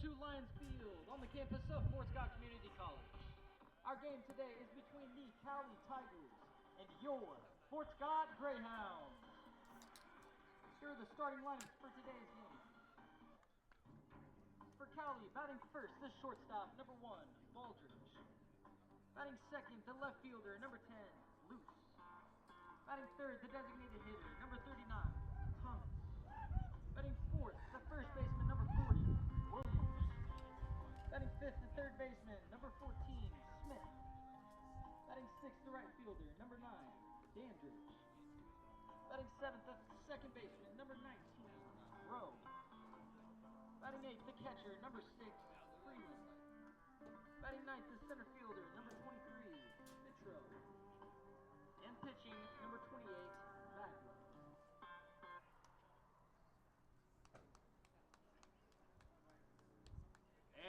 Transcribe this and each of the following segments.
to Lions Field on the campus of Fort Scott Community College. Our game today is between the Cowley Tigers and your Fort Scott Greyhounds. Here are the starting lineups for today's game. For Cowley, batting first, the shortstop, number 1, Baldridge. Batting second, the left fielder, number 10, Luce. Batting third, the designated hitter, number 39, Thomas. Batting fourth, the first baseman, number 40, Williams. Batting fifth, the third baseman, number 14, Smith. Batting sixth, the right fielder, number 9, Dandridge. Batting seventh, the second baseman, number 19, Rowe. Batting eighth, the catcher, number 6, Freeland. Batting ninth, the center fielder, number 23, Mitro. And pitching, number 28, Bagley.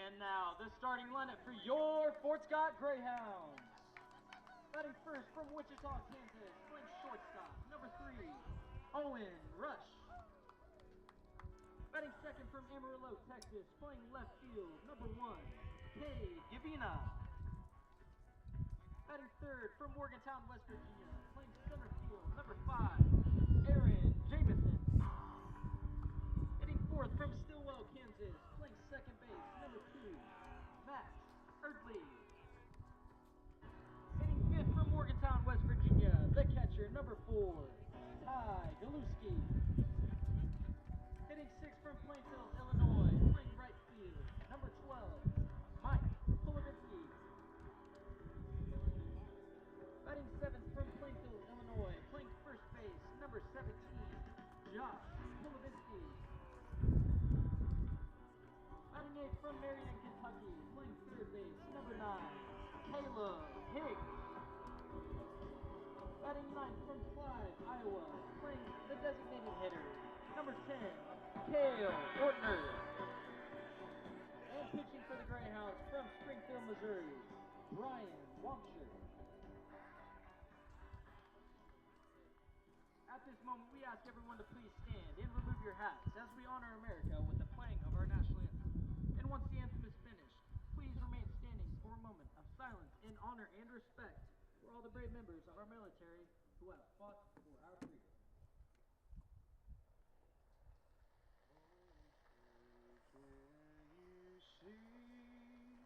And now, the starting lineup for your Fort Scott Greyhounds. Batting first from Wichita, Kansas, playing shortstop, number 3, Owen Rush. Batting second from Amarillo, Texas, playing left field, number 1, Kay Gavina. Batting third from Morgantown, West Virginia, playing center field, number 5, Aaron Jameson. Hitting fourth from Stillwell, Kansas, playing second base, number 2, Matt Erdley. Hitting fifth from Morgantown, West Virginia, the catcher, number 4, Ty Galuski. Hitting sixth from Plainfield, Illinois, playing right field, number 12, Mike Polovinsky. Batting seventh from Plainfield, Illinois, playing first base, number 17, Josh Polovinsky. Batting eighth from Marion, Kentucky, playing third base, number 9, Caleb Higgs. Batting ninth from Clive, Iowa, playing the designated hitter, number 10, Cale Ortner. And pitching for the Greyhounds from Springfield, Missouri, Brian Wampsher. At this moment, we ask everyone to please stand and remove your hats as we honor America with the playing of our national anthem. And once the anthem is finished, please remain standing for a moment of silence in honor and respect for all the brave members of our military who have fought for our freedom. Can you see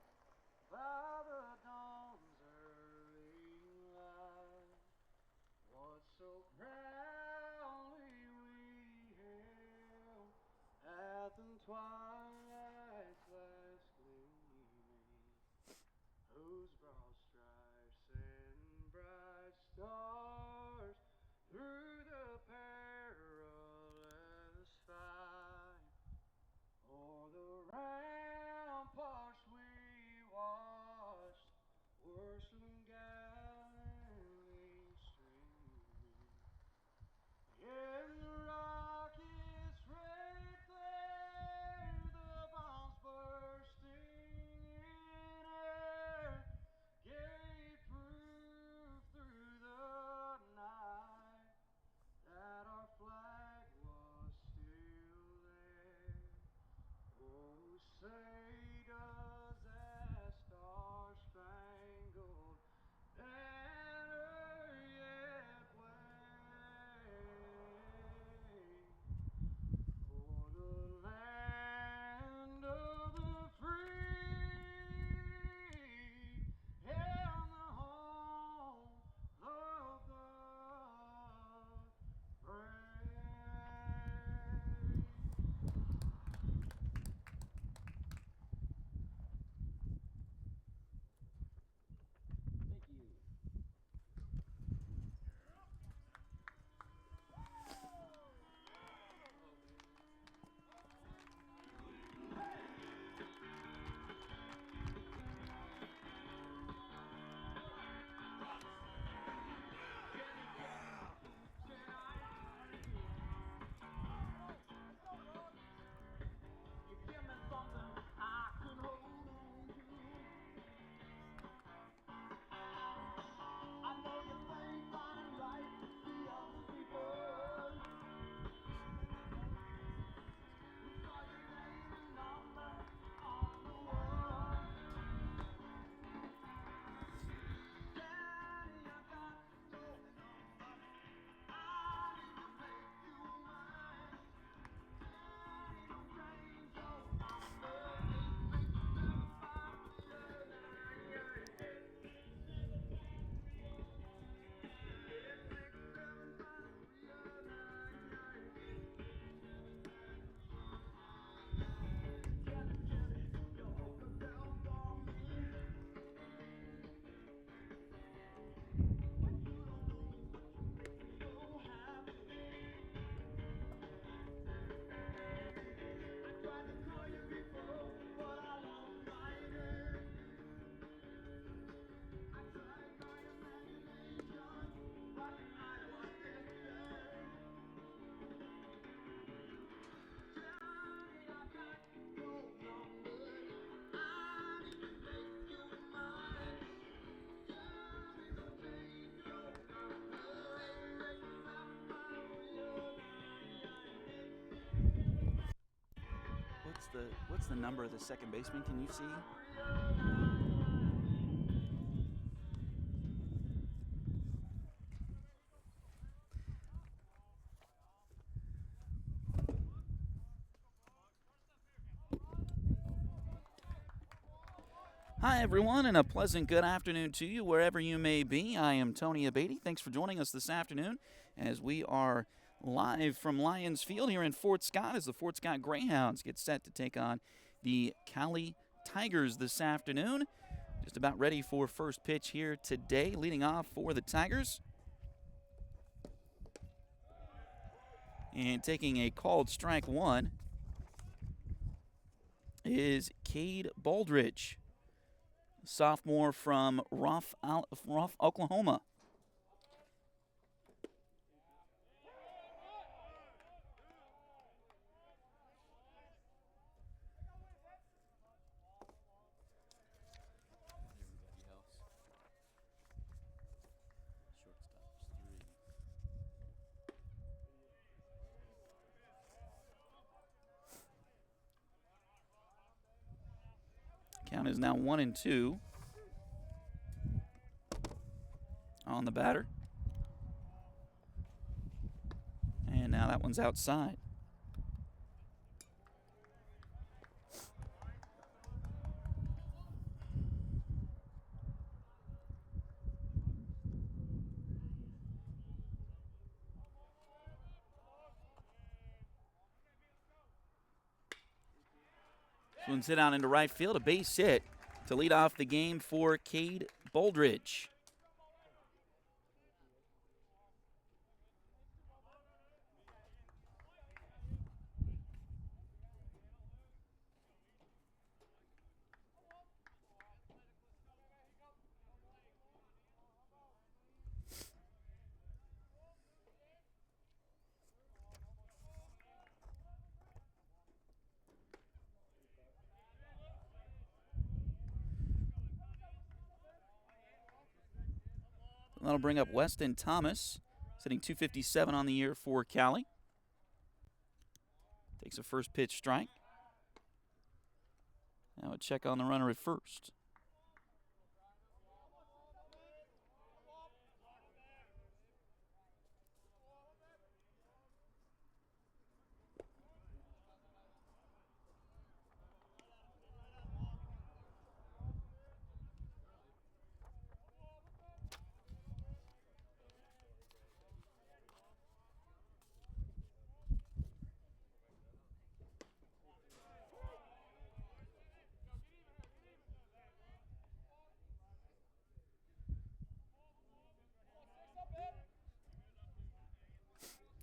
by the dawn's early light what so proudly we hailed at the twilight's last gleaming, whose broad stripes and bright stars through the perilous fight o'er the ramparts we watched were soon gallantly streaming. In the rocket's red glare, what's the number of the second baseman? Can you see? Hi, everyone, and a pleasant good afternoon to you wherever you may be. I am Tony Abatey. Thanks for joining us this afternoon as we are live from Lions Field here in Fort Scott as the Fort Scott Greyhounds get set to take on the Cowley Tigers this afternoon. Just about ready for first pitch here today, leading off for the Tigers. And taking a called strike one is Cade Baldridge, sophomore from Ruff, Oklahoma. Count is now 1-2 on the batter. And now that one's outside. This one's hit out into right field, a base hit to lead off the game for Cade Baldridge. That'll bring up Weston Thomas, sitting 257 on the year for Cowley. Takes a first pitch strike. Now a check on the runner at first.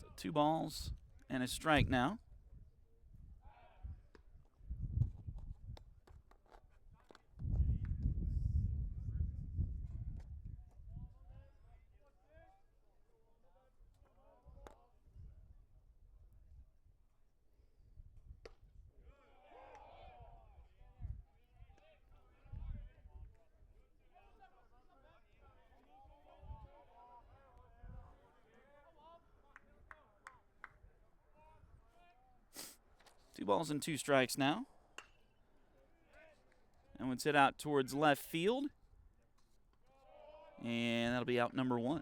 So 2 balls and a strike now. Two balls and 2 strikes now. And one's hit out towards left field. And that'll be out number 1.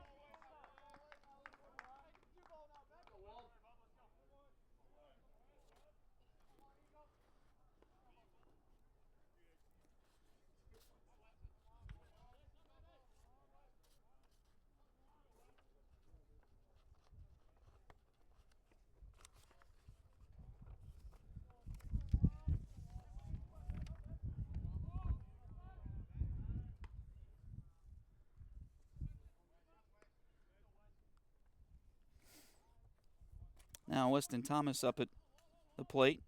Now Weston Thomas up at the plate.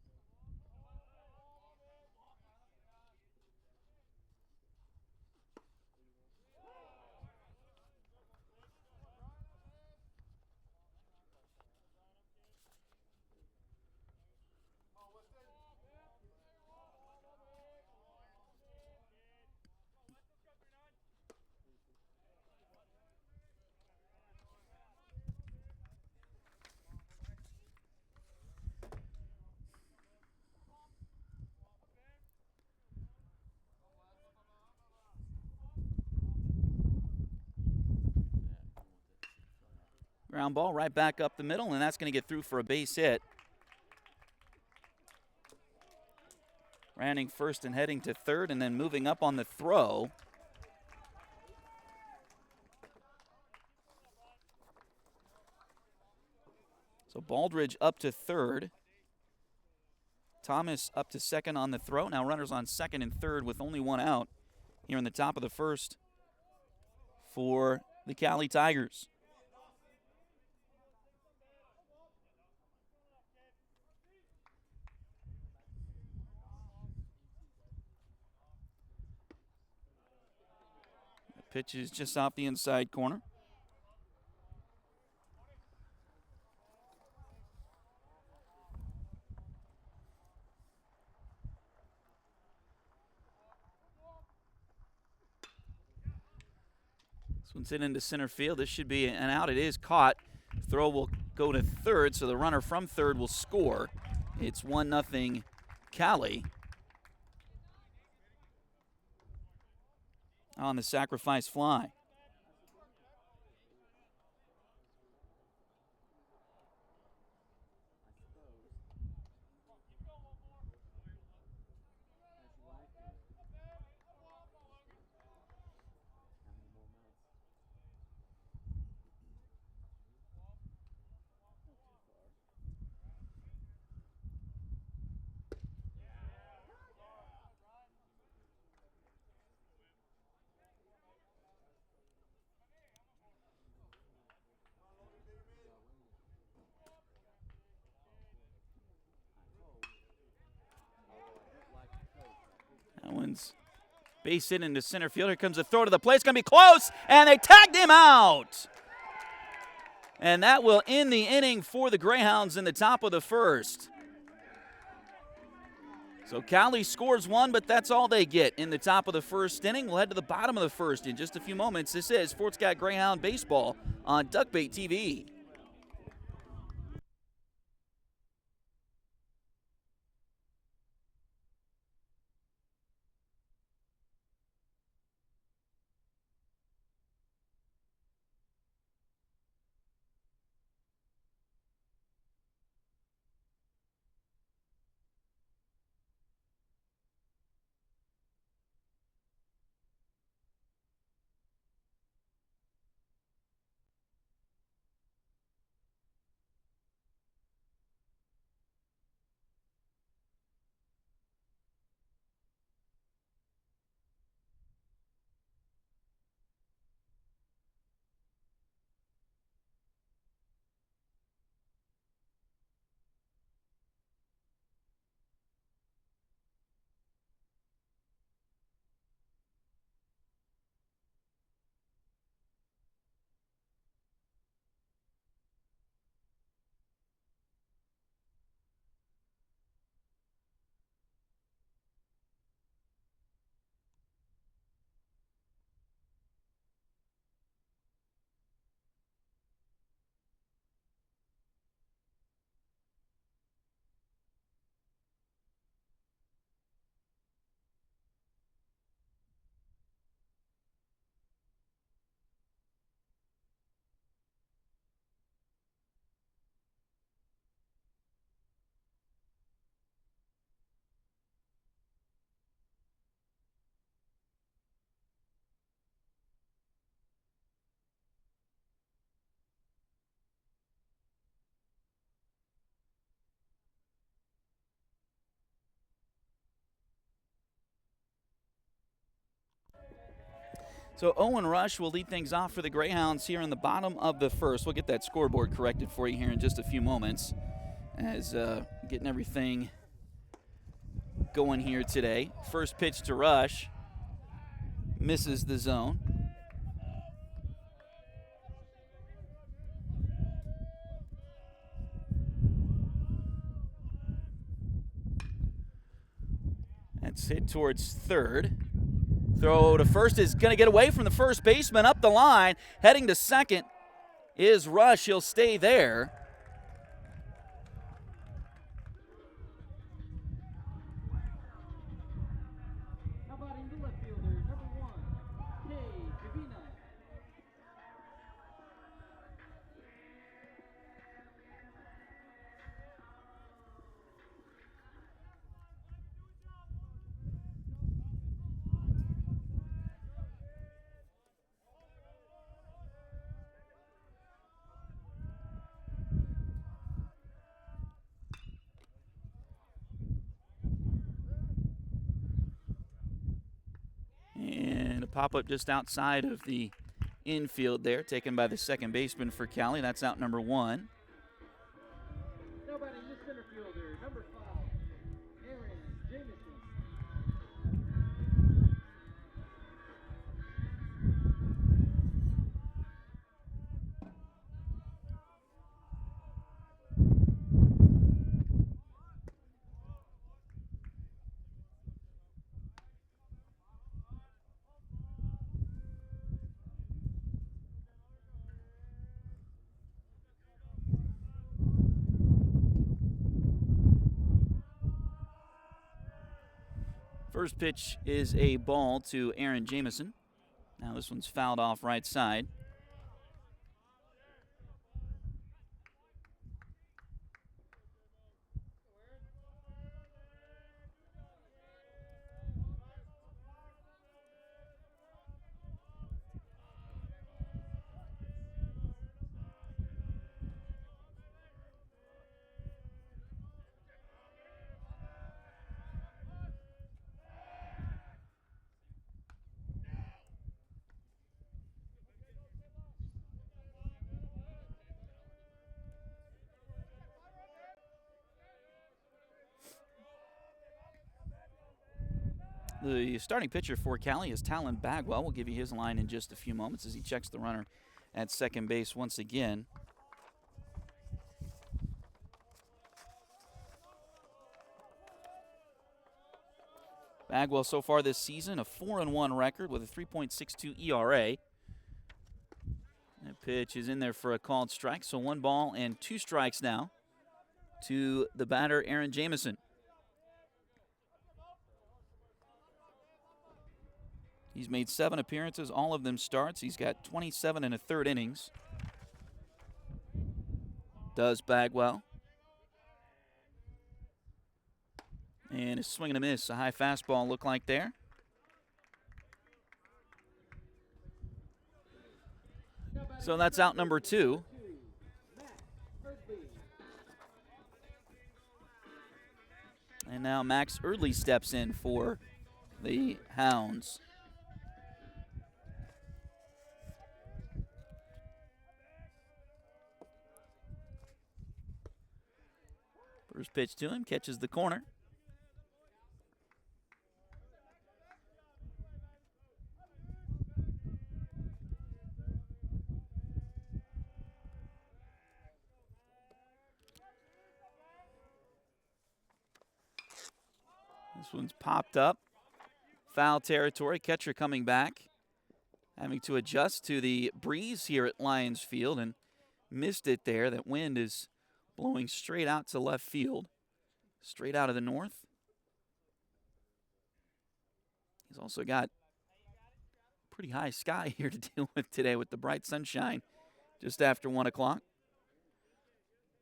Ground ball right back up the middle, and that's going to get through for a base hit. Rounding first and heading to third, and then moving up on the throw. So Baldridge up to third. Thomas up to second on the throw. Now runners on second and third with only one out here in the top of the first for the Cowley Tigers. The pitch is just off the inside corner. This one's hit into center field. This should be an out. It is caught. Throw will go to third, so the runner from third will score. It's 1-0 Cowley on the sacrifice fly. That one's base hit into center field. Here comes the throw to the plate. It's going to be close, and they tagged him out. And that will end the inning for the Greyhounds in the top of the first. So Cowley scores one, but that's all they get in the top of the first inning. We'll head to the bottom of the first in just a few moments. This is Fort Scott Greyhound Baseball on Duckbait TV. So Owen Rush will lead things off for the Greyhounds here in the bottom of the first. We'll get that scoreboard corrected for you here in just a few moments as getting everything going here today. First pitch to Rush. Misses the zone. That's hit towards third. Throw to first is going to get away from the first baseman up the line. Heading to second is Rush. He'll stay there. Now batting the left fielder, number 1, Kay Javina. pop up just outside of the infield there, taken by the second baseman for Cowley. That's out number 1. Now batting the center fielder, number 5, Aaron Jamison. First pitch is a ball to Aaron Jamison. Now this one's fouled off right side. The starting pitcher for Cowley is Talon Bagwell. We'll give you his line in just a few moments as he checks the runner at second base once again. Bagwell so far this season, a 4-1 record with a 3.62 ERA. That pitch is in there for a called strike, so 1 ball and 2 strikes now to the batter, Aaron Jamison. He's made 7 appearances, all of them starts. He's got 27 1/3 innings. Does Bagwell. And a swing and a miss. A high fastball looked like there. So that's out number 2. And now Max Eardley steps in for the Hounds. First pitch to him, catches the corner. This one's popped up. Foul territory, catcher coming back. Having to adjust to the breeze here at Lions Field and missed it there. That wind is blowing straight out to left field, straight out of the north. He's also got pretty high sky here to deal with today with the bright sunshine just after 1 o'clock.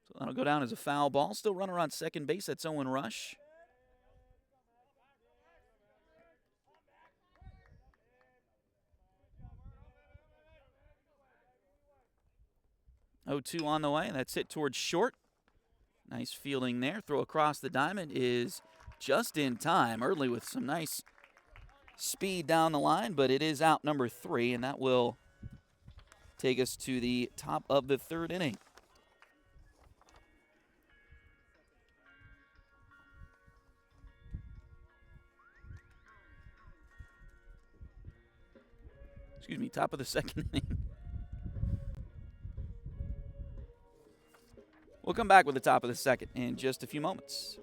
So that'll go down as a foul ball. Still runner on second base. That's Owen Rush. Oh-2 on the way. That's hit towards short. Nice fielding there. Throw across the diamond is just in time. Early with some nice speed down the line, but it is out number 3, and that will take us to the top of the 3rd inning. Excuse me, top of the 2nd inning. We'll come back with the top of the 2nd in just a few moments.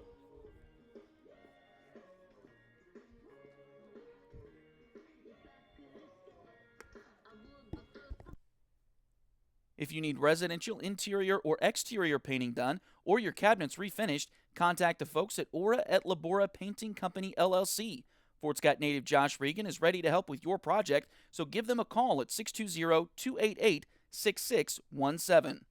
If you need residential interior or exterior painting done or your cabinets refinished, contact the folks at Aura et Labora Painting Company, LLC. Fort Scott native Josh Regan is ready to help with your project, so give them a call at 620-288-6617.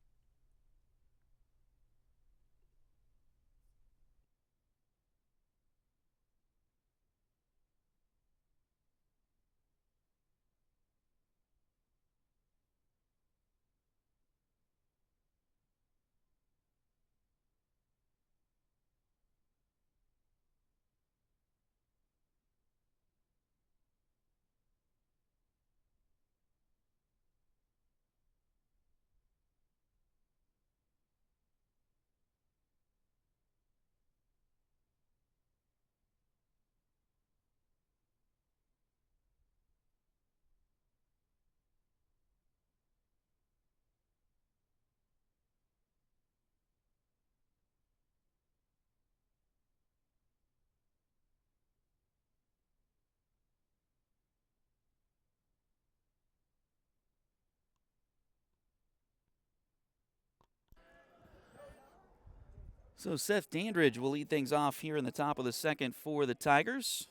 So Seth Dandridge will lead things off here in the top of the second for the Tigers.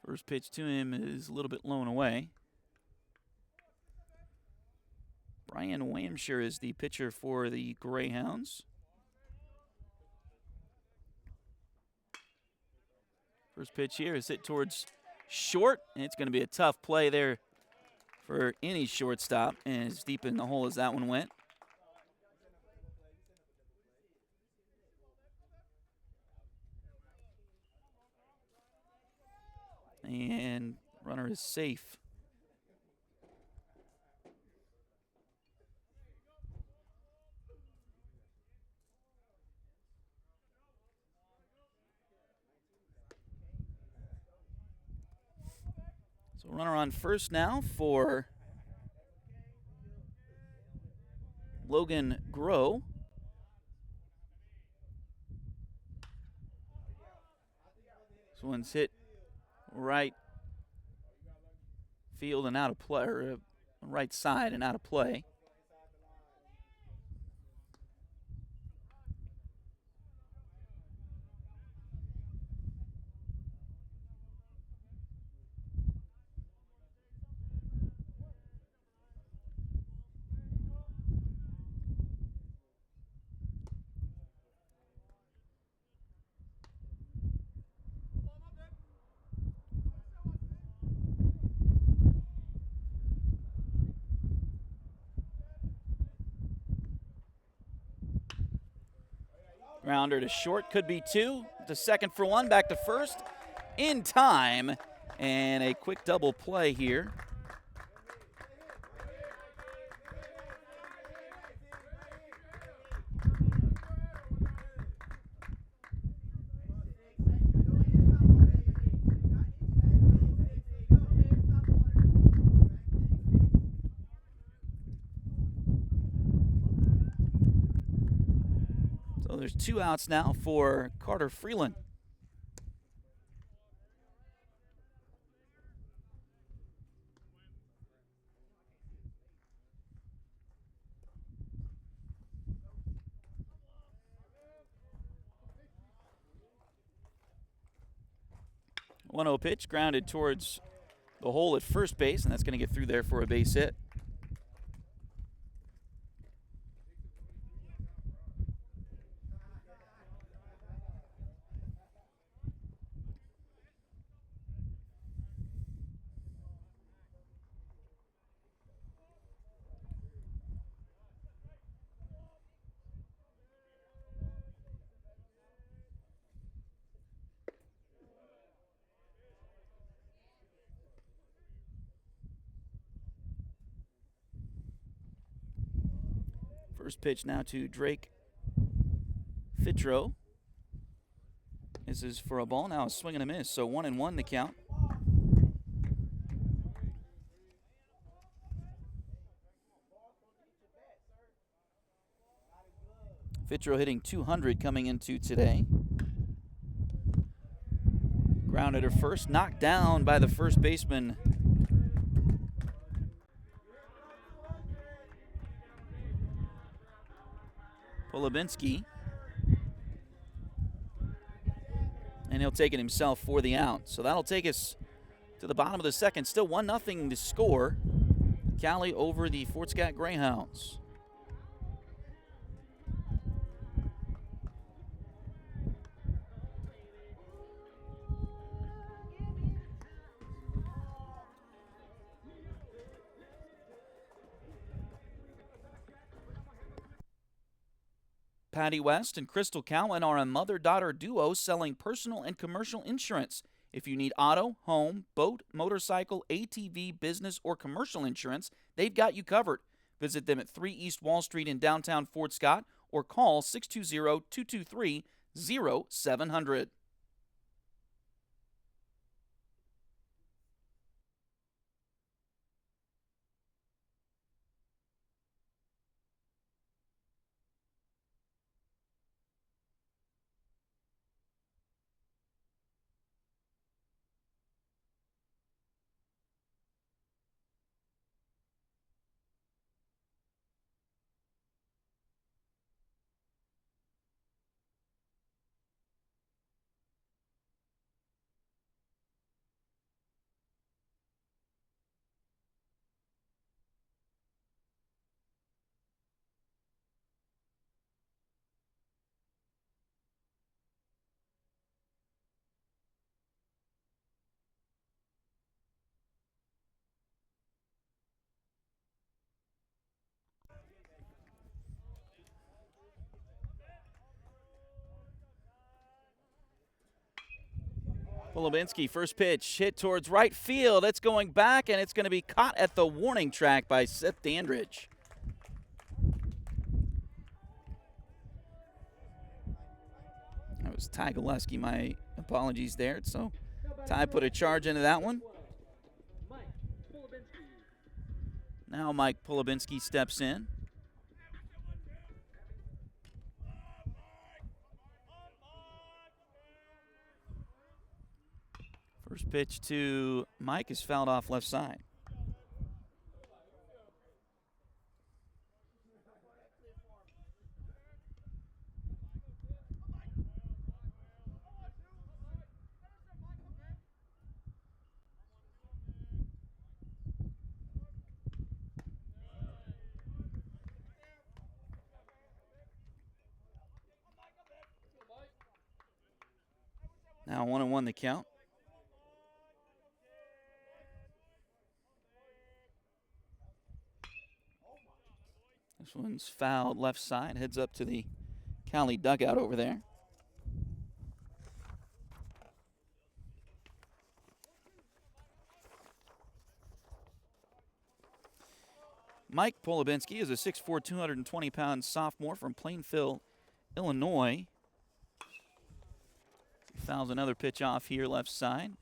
First pitch to him is a little bit blown away. Brian Wamshire is the pitcher for the Greyhounds. First pitch here is hit towards short, and it's going to be a tough play there for any shortstop, and as deep in the hole as that one went. And runner is safe. So runner on first now for Logan Groh. This one's hit right field and out of play, or right side and out of play. Grounder to short, could be two. To second for one, back to first in time. And a quick double play here. So there's 2 outs now for Carter Freeland. One 0 pitch, grounded towards the hole at first base, and that's going to get through there for a base hit. First pitch now to Drake Fitro. This is for a ball. Now a swing and a miss. So 1-1 the count. Fitro hitting 200 coming into today. Grounded to first, knocked down by the first baseman. Polubinski. And he'll take it himself for the out. So that'll take us to the bottom of the second. Still 1-0 to score. Cowley over the Fort Scott Greyhounds. Patty West and Crystal Cowan are a mother-daughter duo selling personal and commercial insurance. If you need auto, home, boat, motorcycle, ATV, business, or commercial insurance, they've got you covered. Visit them at 3 East Wall Street in downtown Fort Scott or call 620-223-0700. Polubinski, first pitch, hit towards right field. It's going back, and it's going to be caught at the warning track by Seth Dandridge. That was Ty Gillespie. My apologies there. So Ty put a charge into that one. Now Mike Polubinski steps in. First pitch to Mike is fouled off left side. Now 1-1 the count. This one's fouled left side, heads up to the Cowley dugout over there. Mike Polubinski is a 6'4", 220-pound sophomore from Plainfield, Illinois. Fouls another pitch off here left side.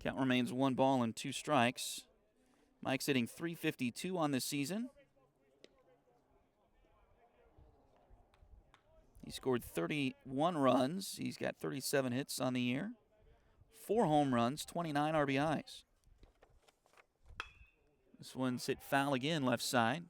Count remains 1 ball and 2 strikes. Mike's hitting .352 on this season. He scored 31 runs. He's got 37 hits on the year. 4 home runs, 29 RBIs. This one's hit foul again left side.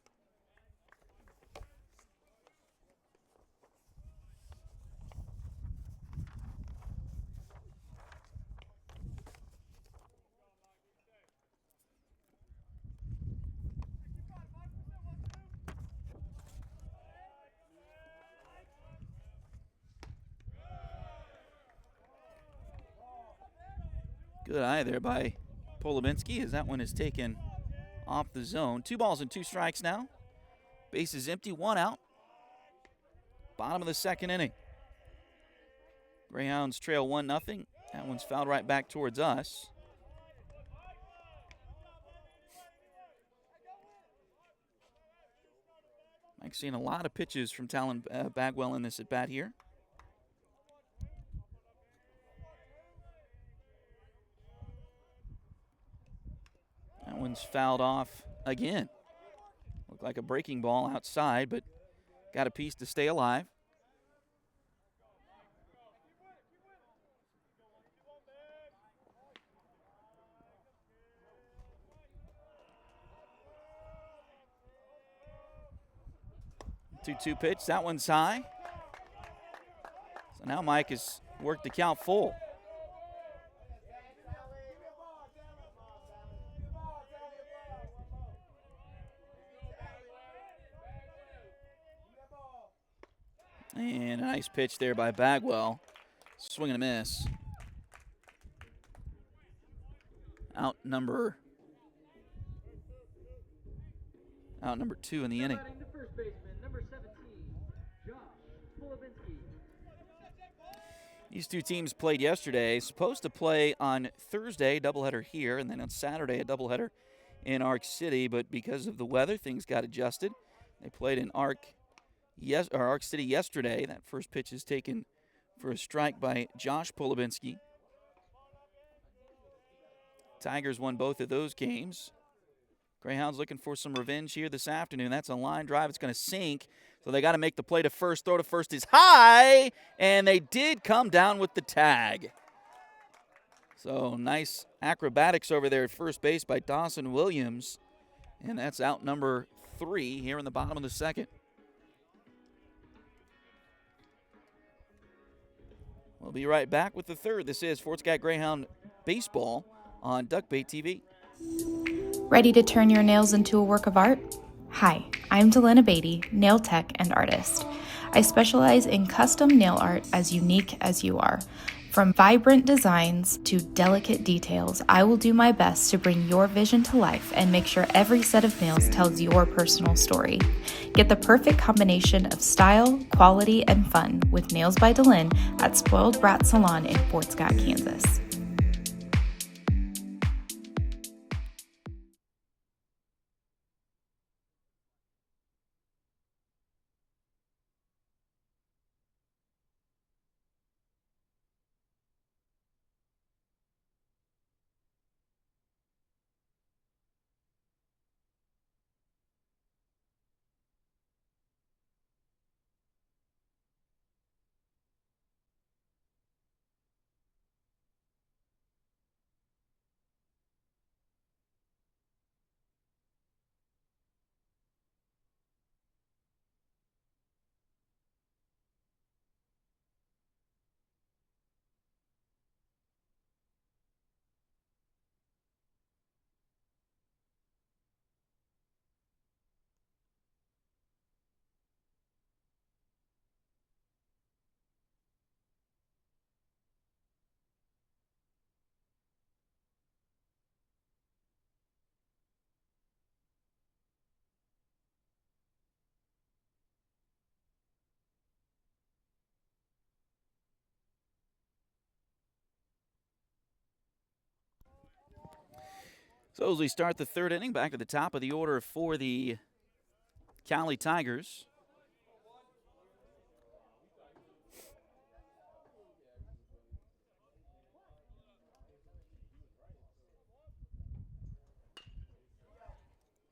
Good eye there by Polubinski as that one is taken off the zone. 2 balls and 2 strikes now. Base is empty, 1 out. Bottom of the second inning. Greyhounds trail 1-0. That one's fouled right back towards us. Mike's seen a lot of pitches from Talon Bagwell in this at bat here. That one's fouled off again. Looked like a breaking ball outside, but got a piece to stay alive. Two-two pitch. That one's high. So now Mike has worked the count full. And a nice pitch there by Bagwell. Swing and a miss. Out number 2 in the inning. The first baseman, number 17, Josh Polubinski. These two teams played yesterday. Supposed to play on Thursday, doubleheader here, and then on Saturday, a doubleheader in Arc City. But because of the weather, things got adjusted. They played in Arc City yesterday. That first pitch is taken for a strike by Josh Polubinski. Tigers won both of those games. Greyhounds looking for some revenge here this afternoon. That's a line drive. It's going to sink. So they got to make the play to first. Throw to first is high. And they did come down with the tag. So nice acrobatics over there at first base by Dawson Williams. And that's out number 3 here in the bottom of the second. We'll be right back with the third. This is Fort Scott Greyhound Baseball on Duckbait TV. Ready to turn your nails into a work of art? Hi, I'm Delana Beatty, nail tech and artist. I specialize in custom nail art as unique as you are. From vibrant designs to delicate details, I will do my best to bring your vision to life and make sure every set of nails tells your personal story. Get the perfect combination of style, quality, and fun with Nails by Delin at Spoiled Brat Salon in Fort Scott, Kansas. So as we start the third inning, back to the top of the order for the Cowley Tigers.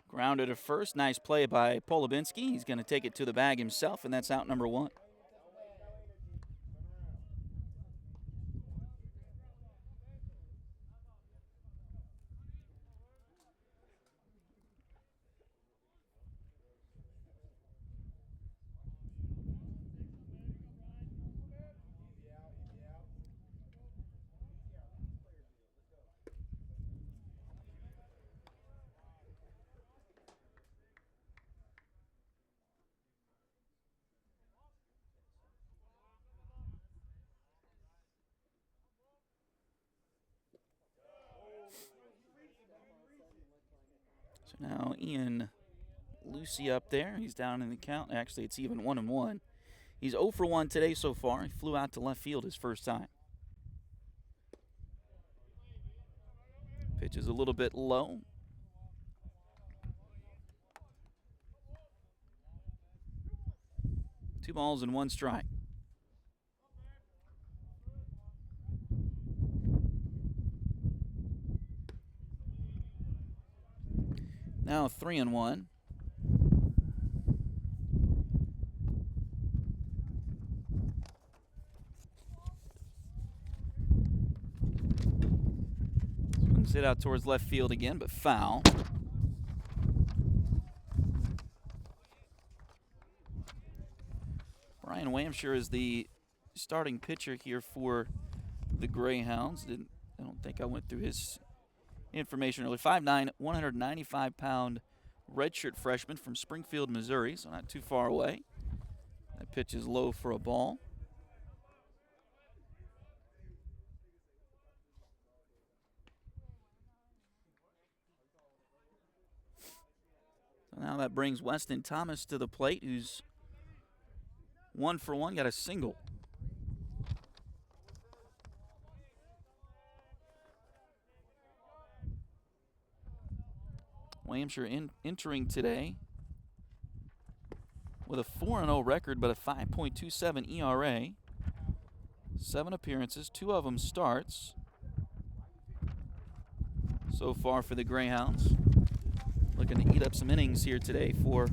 Grounded at first. Nice play by Polubinski. He's going to take it to the bag himself, and that's out number one. So now Ian Lucy up there. He's down in the count. Actually, it's even 1-1. He's 0 for 1 today so far. He flew out to left field his first time. Pitch is a little bit low. Two balls and one strike. Now 3-1. Swings it out towards left field again, but foul. Brian Wamshire is the starting pitcher here for the Greyhounds. I don't think I went through his information earlier. 5'9", 195-pound redshirt freshman from Springfield, Missouri, so not too far away. That pitch is low for a ball. So now that brings Weston Thomas to the plate, who's 1 for 1, got a single. Wamshire entering today with a 4-0 record, but a 5.27 ERA. 7 appearances, 2 of them starts so far for the Greyhounds. Looking to eat up some innings here today for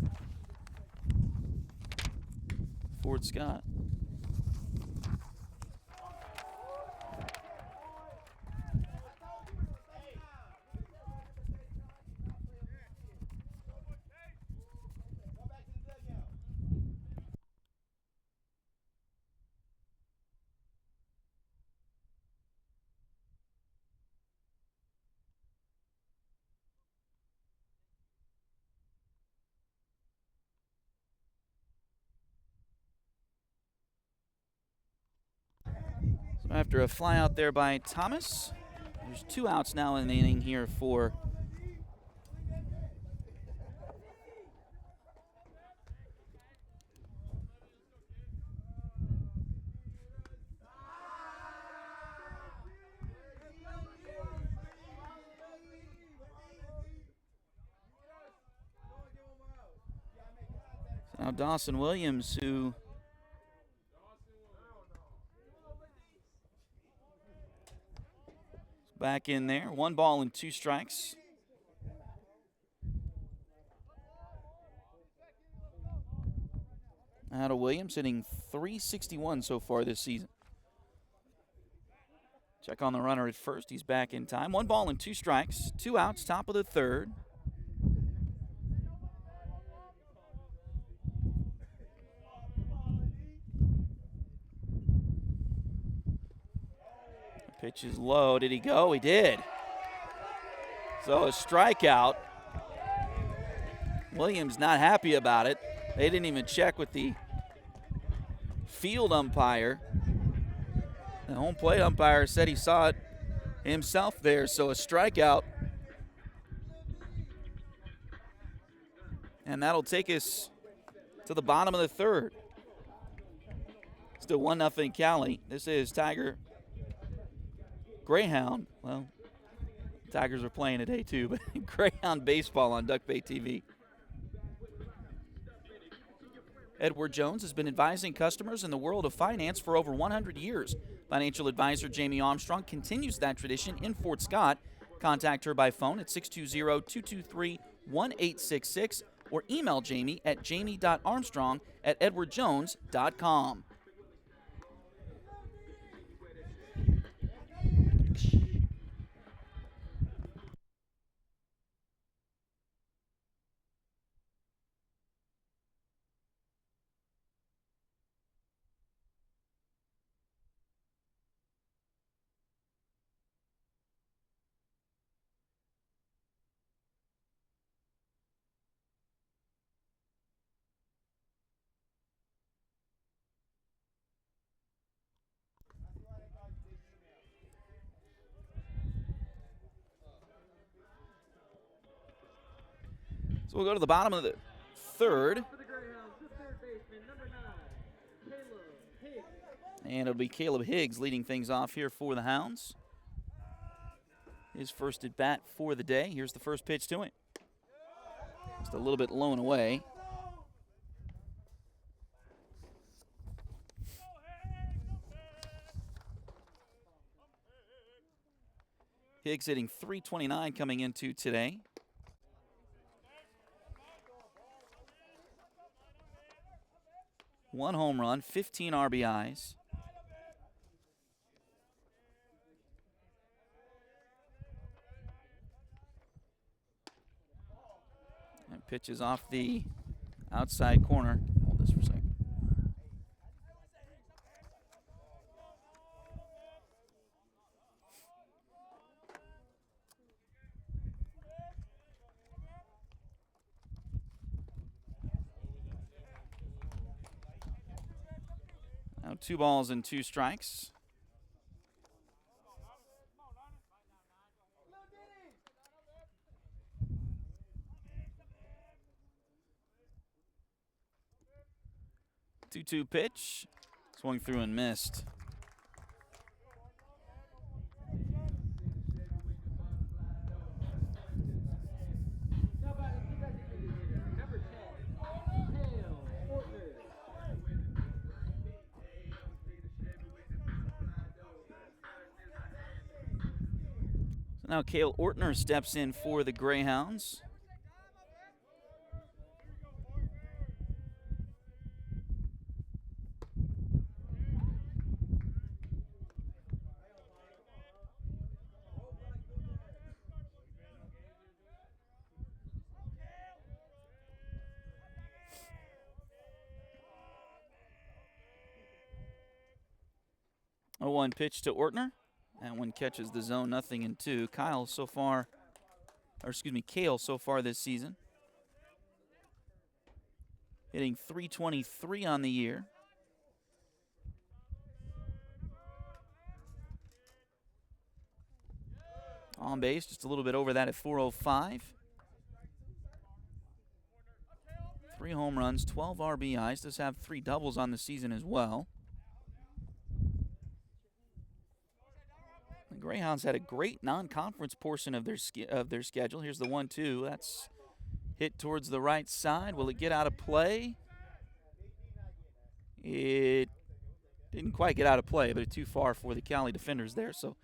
Fort Scott. After a fly out there by Thomas, there's 2 outs now in the inning here for now Dawson Williams, who is back in there. 1 ball and 2 strikes. Out of Williams, hitting .361 so far this season. Check on the runner at first. He's back in time. 1 ball and 2 strikes. 2 outs, top of the 3rd. Pitch is low. Did he go? He did. So a strikeout. Williams not happy about it. They didn't even check with the field umpire. The home plate umpire said he saw it himself there, so a strikeout. And that'll take us to the bottom of the 3rd. Still 1-0 Cowley. This is Tiger Greyhound. Well, Tigers are playing today too, but Greyhound baseball on Duck Bay TV. Edward Jones has been advising customers in the world of finance for over 100 years. Financial advisor Jamie Armstrong continues that tradition in Fort Scott. Contact her by phone at 620-223-1866 or email Jamie at jamie.armstrong@edwardjones.com. So we'll go to the bottom of the 3rd. And it'll be Caleb Higgs leading things off here for the Hounds. His first at bat for the day. Here's the first pitch to him. Just a little bit low and away. Higgs hitting .329 coming into today. One home run, 15 RBIs. And pitches off the outside corner. Hold this for a second. Now 2 balls and 2 strikes. Two-two pitch. Swung through and missed. Now Cale Ortner steps in for the Greyhounds. A 1 pitch to Ortner. That one catches the zone, 0-2. Cale so far this season, hitting .323 on the year. On base, just a little bit over that at 405. 3 home runs, 12 RBIs. Does have 3 doubles on the season as well. The Greyhounds had a great non-conference portion of their schedule. Here's the 1-2. That's hit towards the right side. Will it get out of play? It didn't quite get out of play, but it's too far for the Cowley defenders there. So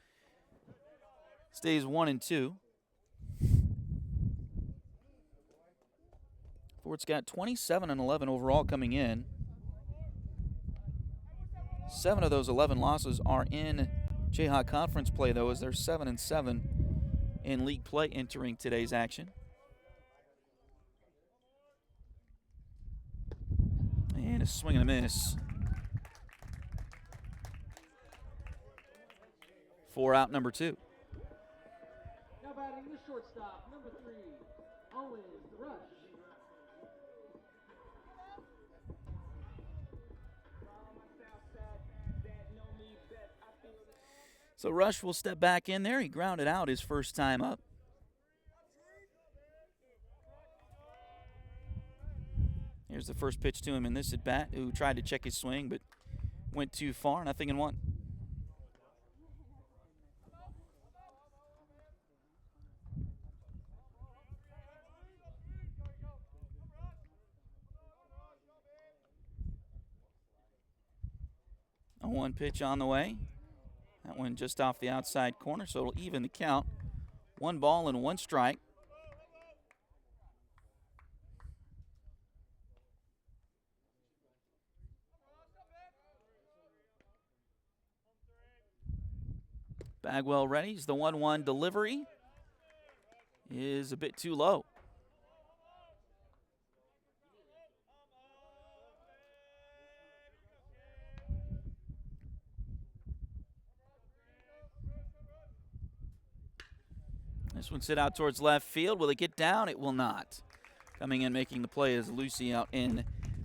stays 1-2. Fort's got 27-11 overall coming in. 7 of those 11 losses are in Jayhawk Conference play, though, as they're 7-7 in league play entering today's action. And a swing and a miss. 4 out, number 2. Now batting the shortstop, number 3, Owens, the Rush. So Rush will step back in there. He grounded out his first time up. Here's the first pitch to him in this at-bat, who tried to check his swing but went too far. 0-1. A 1 pitch on the way. That one just off the outside corner, so it'll even the count. 1 ball and 1 strike. Bagwell readies. The 1-1 delivery is a bit too low. This one sit out towards left field. Will it get down? It will not. Coming in, making the play is Lucy out in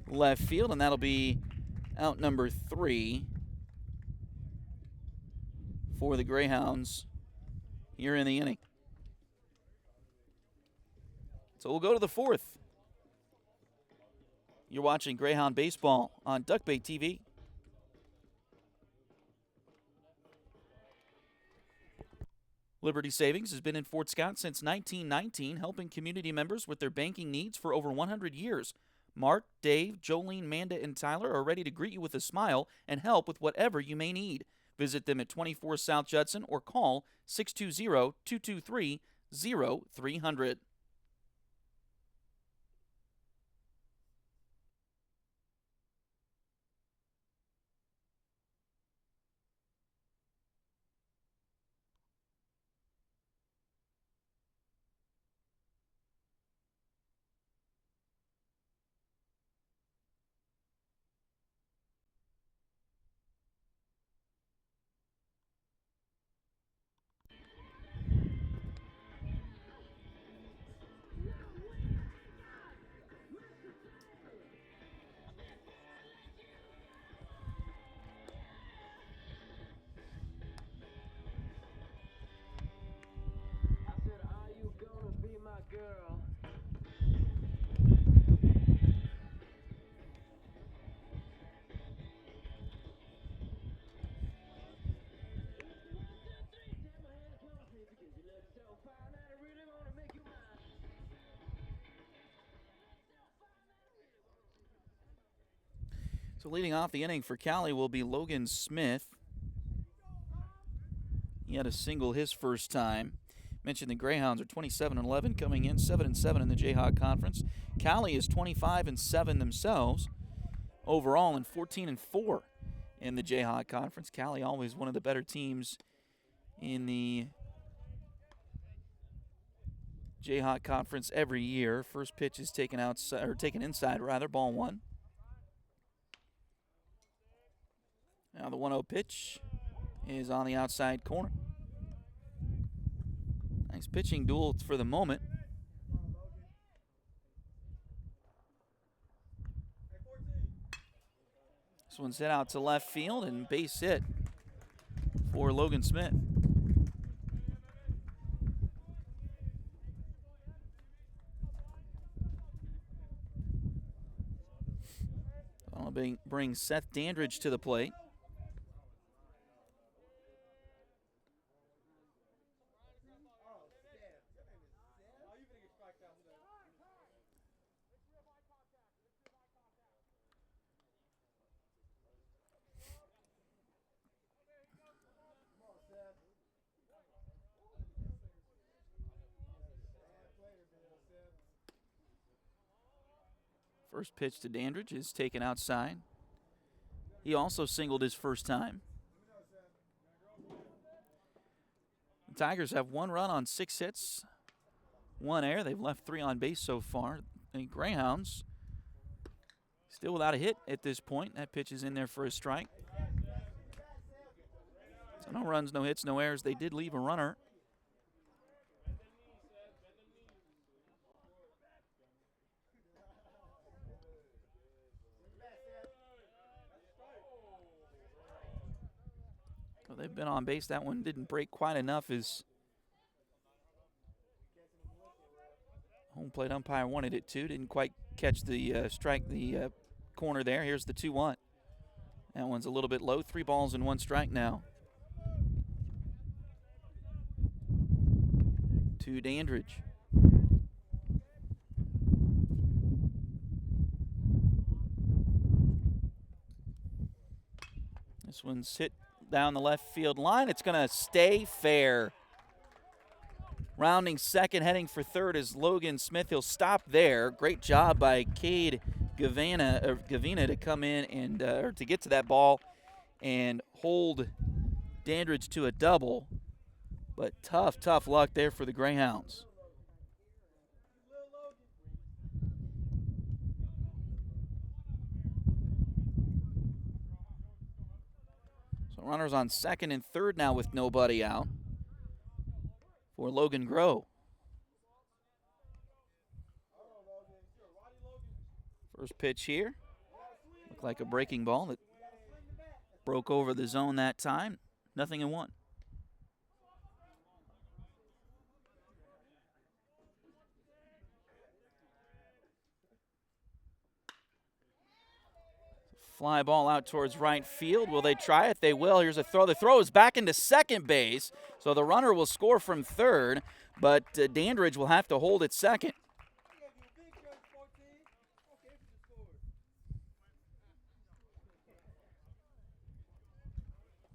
left field, and that'll be out number 3 for the Greyhounds here in the inning. So we'll go to the 4th. You're watching Greyhound Baseball on Duck Bay TV. Liberty Savings has been in Fort Scott since 1919, helping community members with their banking needs for over 100 years. Mark, Dave, Jolene, Manda, and Tyler are ready to greet you with a smile and help with whatever you may need. Visit them at 24 South Judson or call 620-223-0300. So leading off the inning for Cowley will be Logan Smith. He had a single his first time. Mentioned the Greyhounds are 27-11 coming in, 7-7 in the Jayhawk Conference. Cowley is 25-7 themselves overall and 14-4 in the Jayhawk Conference. Cowley always one of the better teams in the Jayhawk Conference every year. First pitch is taken outside, or taken inside rather, ball 1. Now the 1-0 pitch is on the outside corner. Nice pitching duel for the moment. This one's hit out to left field and base hit for Logan Smith. So I'll bring Seth Dandridge to the plate. First pitch to Dandridge is taken outside. He also singled his first time. The Tigers have 1 run on 6 hits, 1 error. They've left 3 on base so far. The Greyhounds still without a hit at this point. That pitch is in there for a strike. So no runs, no hits, no errors. They did leave a runner. So they've been on base. That one didn't break quite enough as home plate umpire wanted it to. Didn't quite catch the corner there. Here's the 2-1. That one's a little bit low. 3 balls and 1 strike now. To Dandridge. This one's hit down the left field line. It's going to stay fair. Rounding second, heading for third is Logan Smith. He'll stop there. Great job by Cade Gavina to come in and or to get to that ball and hold Dandridge to a double. But tough luck there for the Greyhounds. So runners on second and third now with nobody out for Logan Grow. First pitch here. Looked like a breaking ball that broke over the zone that time. 0-1. Fly ball out towards right field. Will they try it? They will. Here's a throw. The throw is back into second base, so the runner will score from third, but Dandridge will have to hold at second.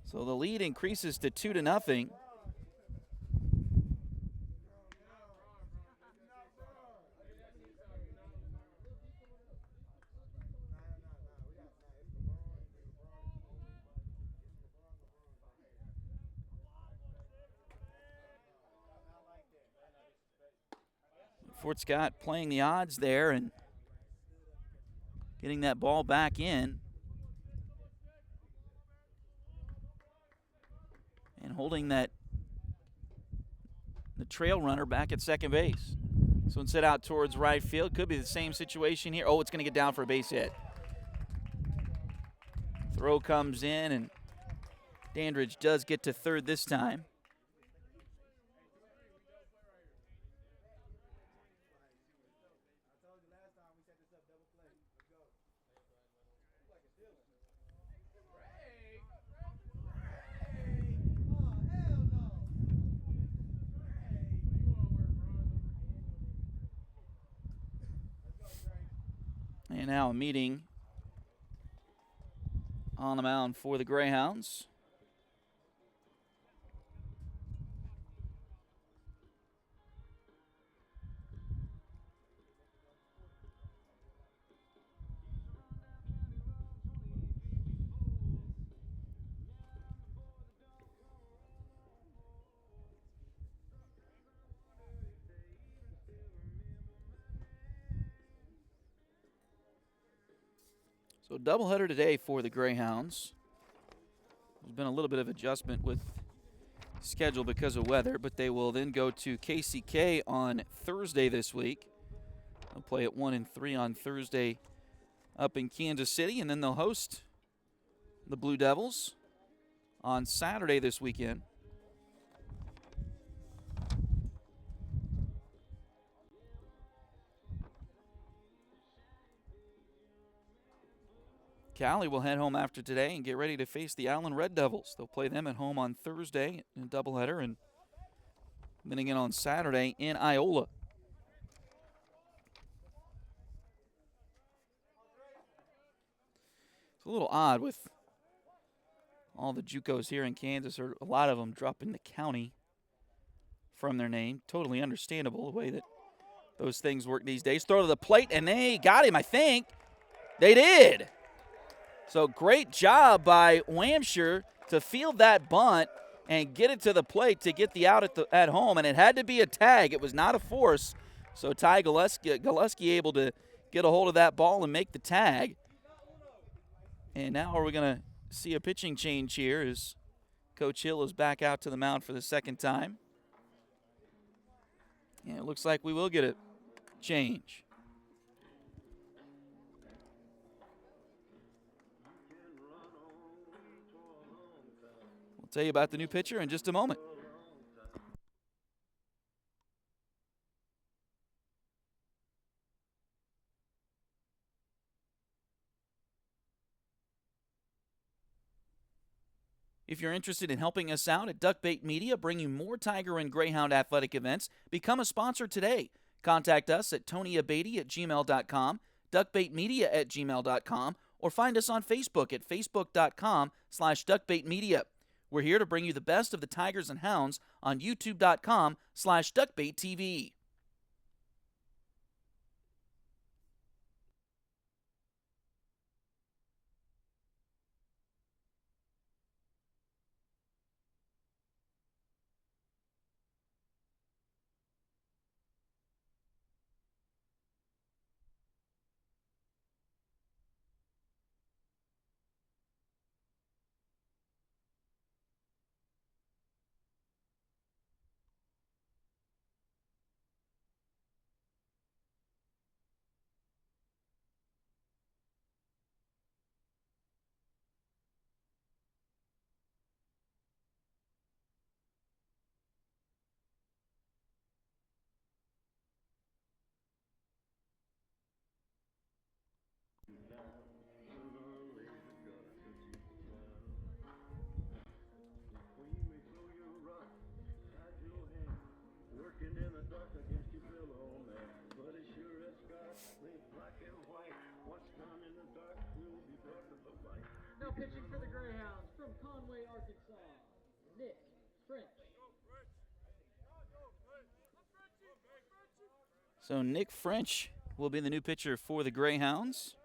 So the lead increases to 2-0. Fort Scott playing the odds there and getting that ball back in. And holding the trail runner back at second base. So instead out towards right field. Could be the same situation here. Oh, it's going to get down for a base hit. Throw comes in, and Dandridge does get to third this time. And now a meeting on the mound for the Greyhounds. So doubleheader today for the Greyhounds. There's been a little bit of adjustment with schedule because of weather, but they will then go to KCK on Thursday this week. They'll play at 1 and 3 on Thursday up in Kansas City, and then they'll host the Blue Devils on Saturday this weekend. Cowley will head home after today and get ready to face the Allen Red Devils. They'll play them at home on Thursday in a doubleheader, and then again on Saturday in Iola. It's a little odd with all the JUCOs here in Kansas, or a lot of them dropping the county from their name. Totally understandable the way that those things work these days. Throw to the plate, and they got him, I think. They did. So great job by Wamshire to field that bunt and get it to the plate to get the out at home. And it had to be a tag. It was not a force. So Ty Gillespie able to get a hold of that ball and make the tag. And now are we going to see a pitching change here as Coach Hill is back out to the mound for the second time. And it looks like we will get a change. We'll tell you about the new pitcher in just a moment. If you're interested in helping us out at Duckbait Media, bringing more Tiger and Greyhound athletic events, become a sponsor today. Contact us at tonyabady@gmail.com, duckbaitmedia@gmail.com, or find us on Facebook at facebook.com/duckbaitmedia. We're here to bring you the best of the Tigers and Hounds on youtube.com/duckbaittv. Now pitching for the Greyhounds from Conway, Arkansas, Nick French. So Nick French will be the new pitcher for the Greyhounds.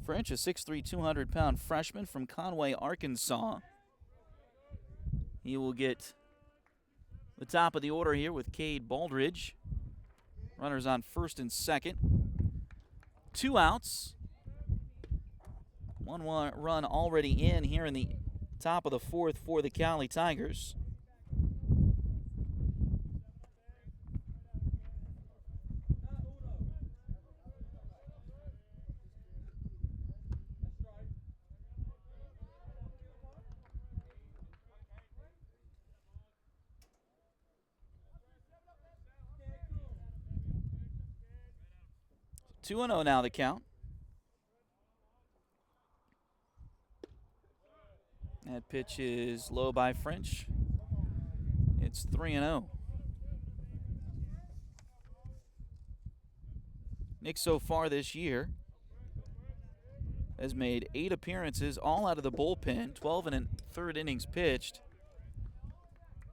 French, a 6'3", 200-pound freshman from Conway, Arkansas. He will get the top of the order here with Cade Baldridge. Runners on first and second. 2 outs. 1 run already in here in the top of the fourth for the Cowley Tigers. So 2-0 now the count. That pitch is low by French. It's 3-0. Nick so far this year has made 8 appearances, all out of the bullpen, 12 and a third innings pitched.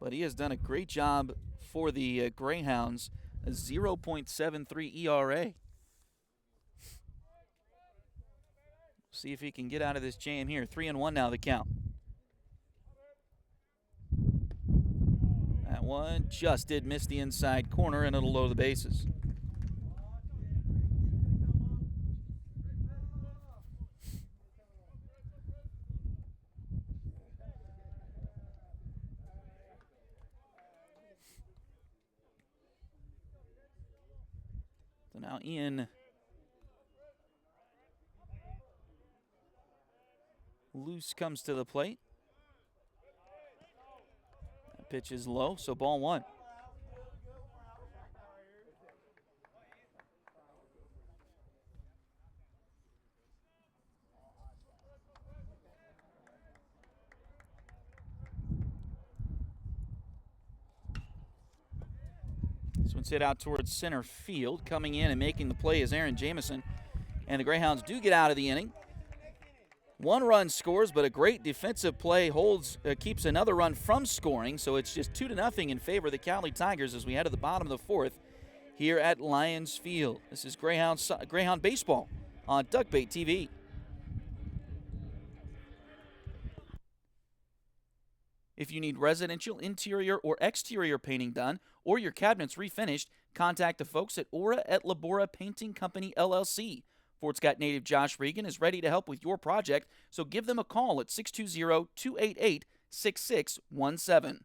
But he has done a great job for the Greyhounds, a 0.73 ERA. See if he can get out of this jam here. 3-1 now the count. That one just did miss the inside corner, and it'll load the bases. So now Ian Luce comes to the plate. That pitch is low, so ball 1. one's hit out towards center field. Coming in and making the play is Aaron Jamison. And the Greyhounds do get out of the inning. 1 run scores, but a great defensive play keeps another run from scoring. So it's just 2-0 in favor of the Cowley Tigers as we head to the bottom of the 4th here at Lions Field. This is Greyhound Baseball on Duckbait TV. If you need residential interior or exterior painting done or your cabinets refinished, contact the folks at Aura et Labora Painting Company, LLC. Fort Scott native Josh Regan is ready to help with your project, so give them a call at 620-288-6617.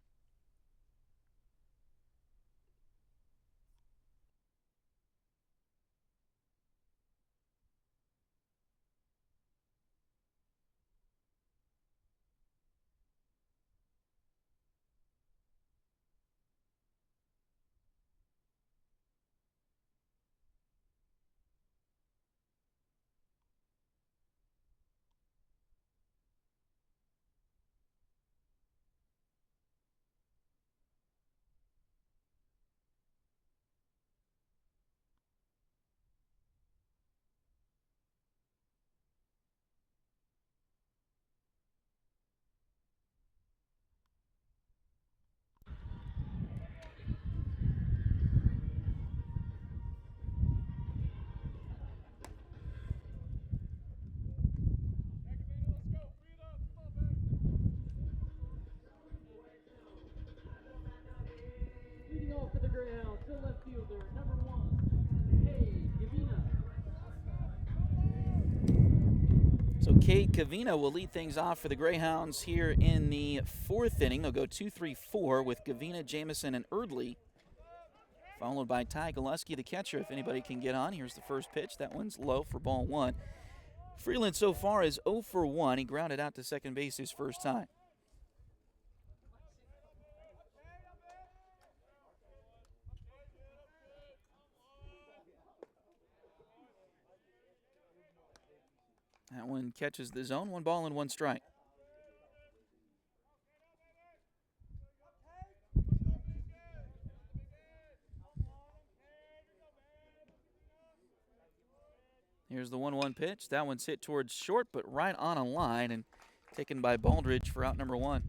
Leading off for the Greyhounds, the left fielder, number 1, Gavina. So Cade Cavina will lead things off for the Greyhounds here in the 4th inning. They'll go 2-3-4 with Gavina, Jamison, and Erdley, followed by Ty Gillespie, the catcher, if anybody can get on. Here's the first pitch. That one's low for ball 1. Freeland so far is 0 for 1. He grounded out to second base his first time. That one catches the zone. 1 ball and 1 strike. Here's the 1-1 pitch. That one's hit towards short, but right on a line and taken by Baldridge for out number 1.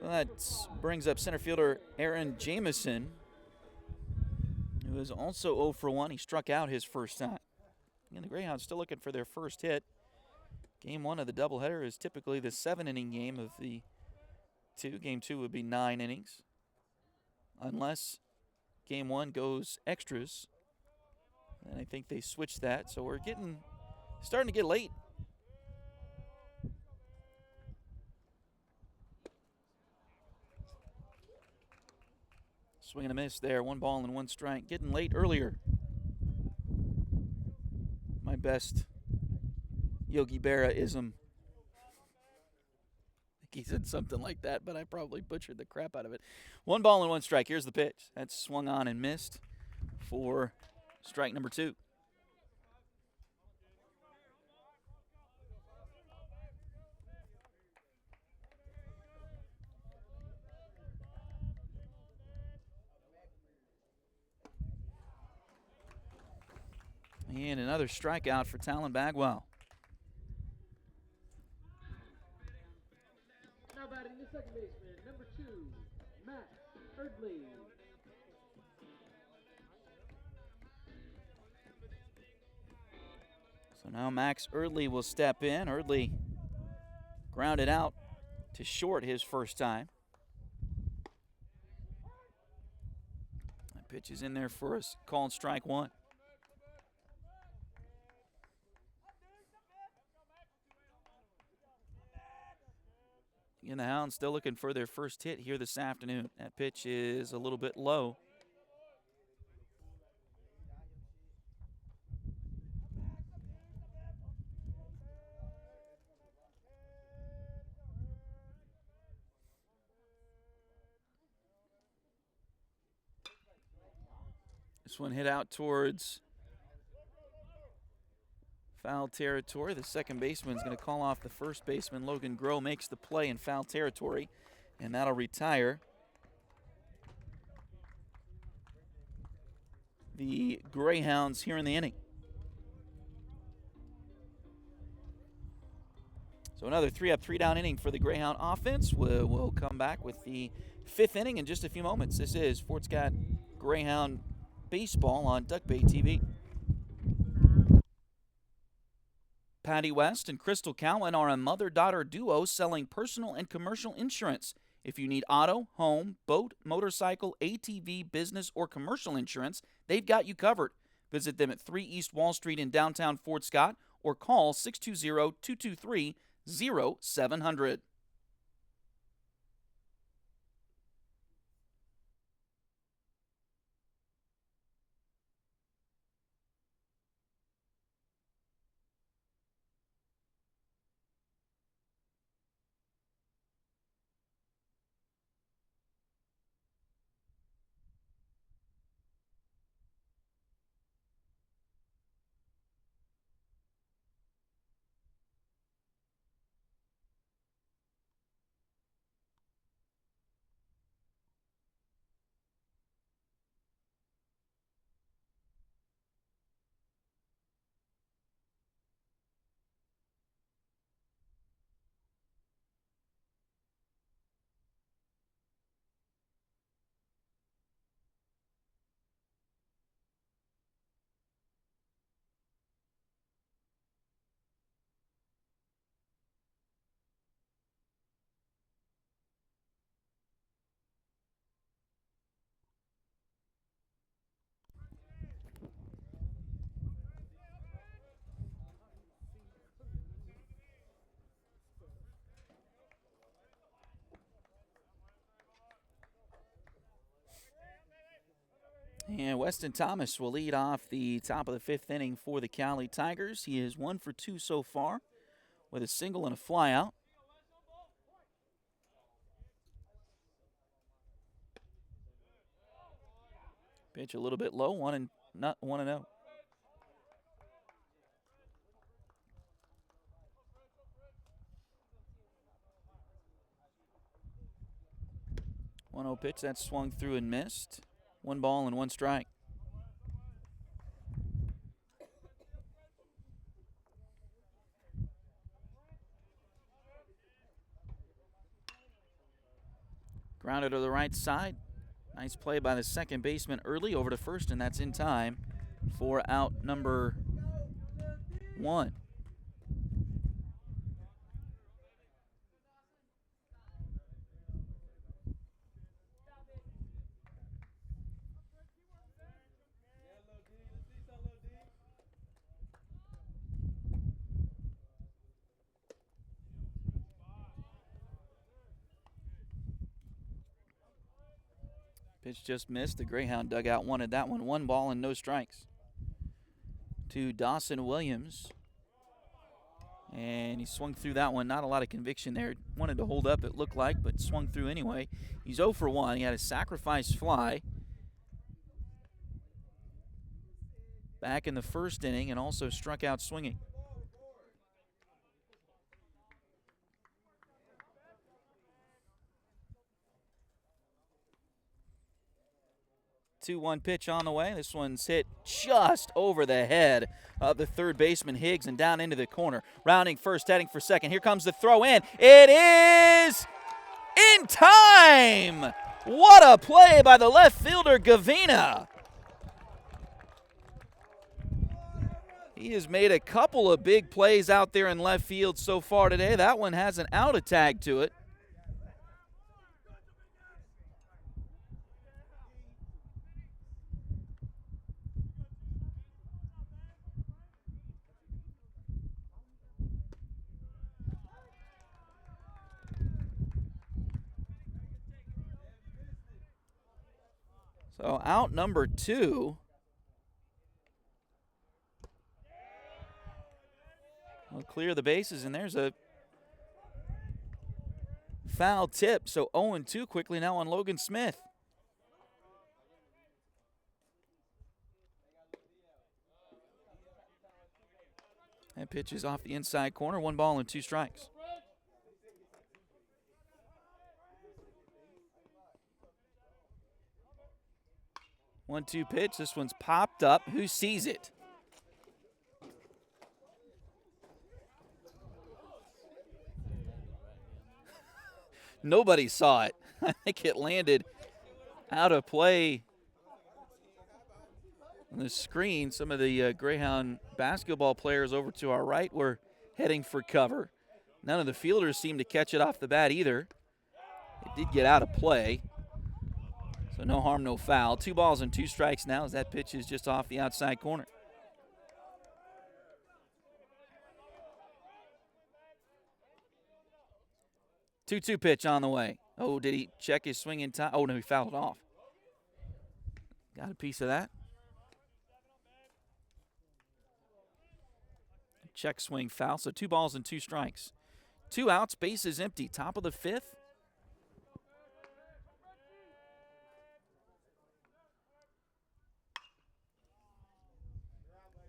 So that brings up center fielder Aaron Jamison, who is also 0 for 1. He struck out his first time. And the Greyhounds still looking for their first hit. Game 1 of the doubleheader is typically the 7-inning game of the 2. Game 2 would be 9 innings, unless Game 1 goes extras. And I think they switched that, so we're starting to get late. Swing and a miss there. 1 ball and 1 strike. Getting late earlier. My best Yogi Berra-ism. I think he said something like that, but I probably butchered the crap out of it. 1 ball and 1 strike. Here's the pitch. That's swung on and missed for strike number 2. And another strikeout for Talon Bagwell. Now batting the second baseman, number 2, Matt Erdley. So now Max Erdley will step in. Erdley grounded out to short his first time. That pitch is in there for us, called strike 1. And the Hounds still looking for their first hit here this afternoon. That pitch is a little bit low. This one hit out towards Foul territory. The second baseman is going to call off the first baseman. Logan Groh makes the play in foul territory, and that'll retire the Greyhounds here in the inning. So another 3-up, 3-down inning for the Greyhound offense. We'll come back with the fifth inning in just a few moments. This is Fort Scott Greyhound Baseball on Duck Bay TV. Patty West and Crystal Cowan are a mother-daughter duo selling personal and commercial insurance. If you need auto, home, boat, motorcycle, ATV, business, or commercial insurance, they've got you covered. Visit them at 3 East Wall Street in downtown Fort Scott or call 620-223-0700. And Weston Thomas will lead off the top of the fifth inning for the Cowley Tigers. He is 1 for 2 so far with a single and a flyout. Pitch a little bit low, 1-0. One-0 pitch, that's swung through and missed. 1 ball and 1 strike. Grounded to the right side. Nice play by the second baseman early over to first, and that's in time for out number 1. Pitch just missed. The Greyhound dugout wanted that one. 1 ball and no strikes to Dawson Williams. And he swung through that one. Not a lot of conviction there. Wanted to hold up, it looked like, but swung through anyway. He's 0 for 1. He had a sacrifice fly back in the first inning and also struck out swinging. 2-1 pitch on the way. This one's hit just over the head of the third baseman Higgs and down into the corner. Rounding first, heading for second. Here comes the throw in. It is in time! What a play by the left fielder, Gavina. He has made a couple of big plays out there in left field so far today. That one has an out tag to it. So out number 2. We'll clear the bases, and there's a foul tip. So 0-2 quickly now on Logan Smith. That pitch is off the inside corner. 1 ball and 2 strikes. 1-2 pitch. This one's popped up. Who sees it? Nobody saw it. I think it landed out of play on the screen. Some of the Greyhound basketball players over to our right were heading for cover. None of the fielders seemed to catch it off the bat either. It did get out of play. So no harm, no foul. 2 balls and 2 strikes now as that pitch is just off the outside corner. Two-two pitch on the way. Oh, did he check his swing in time? Oh, no, he fouled it off. Got a piece of that. Check swing foul, so 2 balls and 2 strikes. 2 outs, bases empty. Top of the 5th.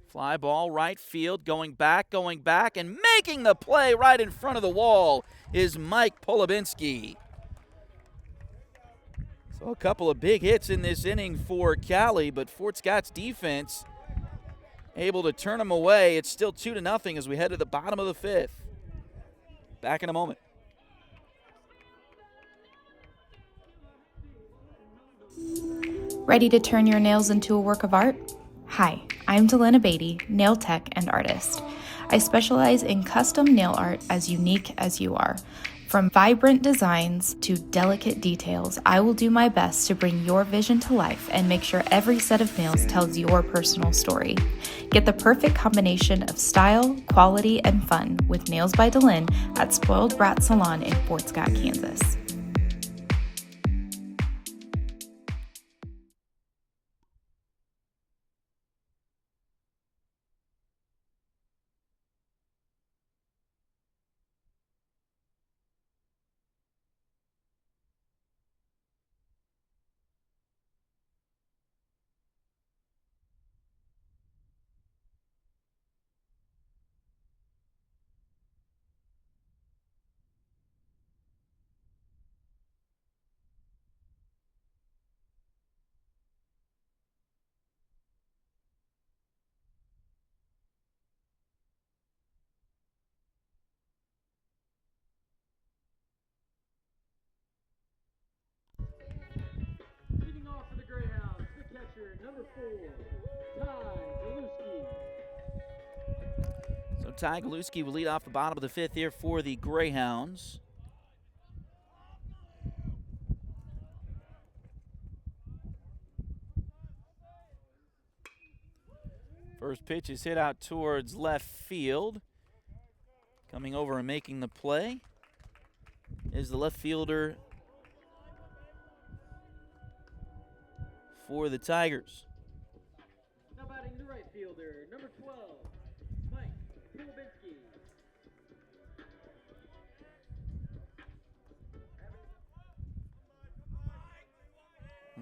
Fly ball, right field, going back, and making the play right in front of the wall is Mike Polubinski. So a couple of big hits in this inning for Cowley, but Fort Scott's defense able to turn them away. It's still 2-0 as we head to the bottom of the 5th. Back in a moment. Ready to turn your nails into a work of art? Hi, I'm Delana Beatty, nail tech and artist. I specialize in custom nail art as unique as you are. From vibrant designs to delicate details, I will do my best to bring your vision to life and make sure every set of nails tells your personal story. Get the perfect combination of style, quality, and fun with Nails by Delin at Spoiled Brat Salon in Fort Scott, Kansas. Leading off for the Greyhounds, the catcher, number 4, Ty Galuski. So Ty Galuski will lead off the bottom of the 5th here for the Greyhounds. First pitch is hit out towards left field. Coming over and making the play is the left fielder for the Tigers. Now batting the right fielder, number 12, Mike Polubinski.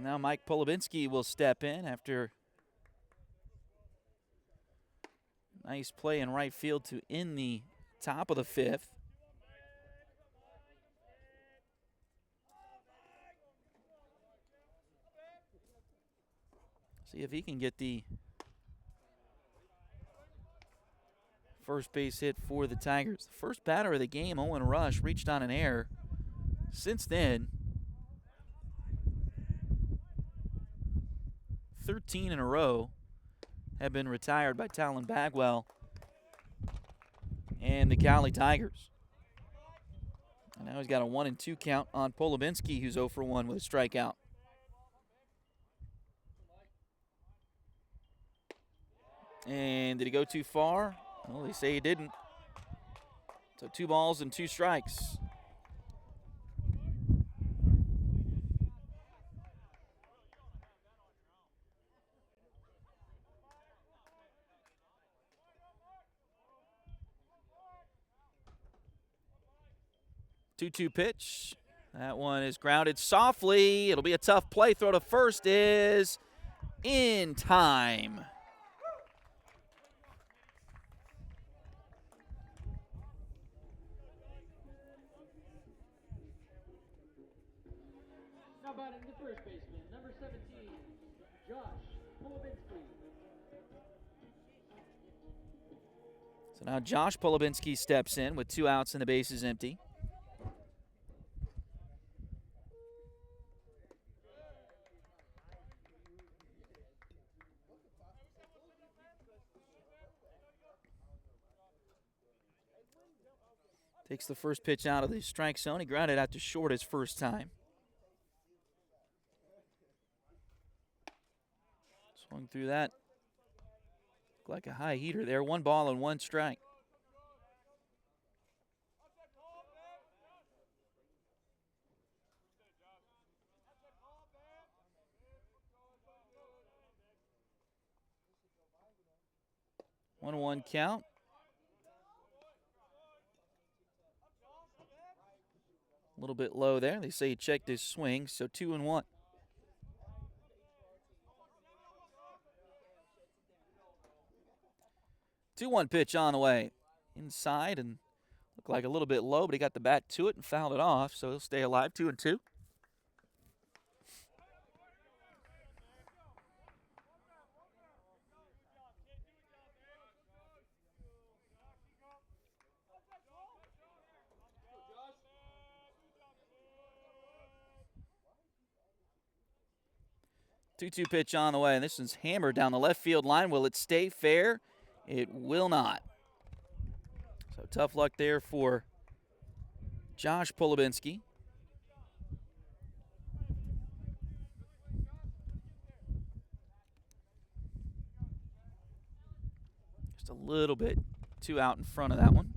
Now Mike Polubinski will step in after nice play in right field to end the top of the 5th. See if he can get the first base hit for the Tigers. The first batter of the game, Owen Rush, reached on an error. Since then, 13 in a row have been retired by Talon Bagwell and the Cowley Tigers. And now he's got a 1-2 count on Polubinski, who's 0 for 1 with a strikeout. And did he go too far? Well, they say he didn't. So 2 balls and 2 strikes. Two-two pitch. That one is grounded softly. It'll be a tough play. Throw to first is in time. number 17, Josh Polubinski. So now Josh Polubinski steps in with 2 outs and the base is empty. Takes the first pitch out of the strike zone. He grounded out to short his first time. Swung through that. Looked like a high heater there. 1 ball and 1 strike. One count. A little bit low there. They say he checked his swing, so 2-1. Two-one pitch on the way. Inside and looked like a little bit low, but he got the bat to it and fouled it off, so he'll stay alive. 2-2. Two-two pitch on the way, and this one's hammered down the left field line. Will it stay fair? It will not. So tough luck there for Josh Polubinski. Just a little bit too out in front of that one.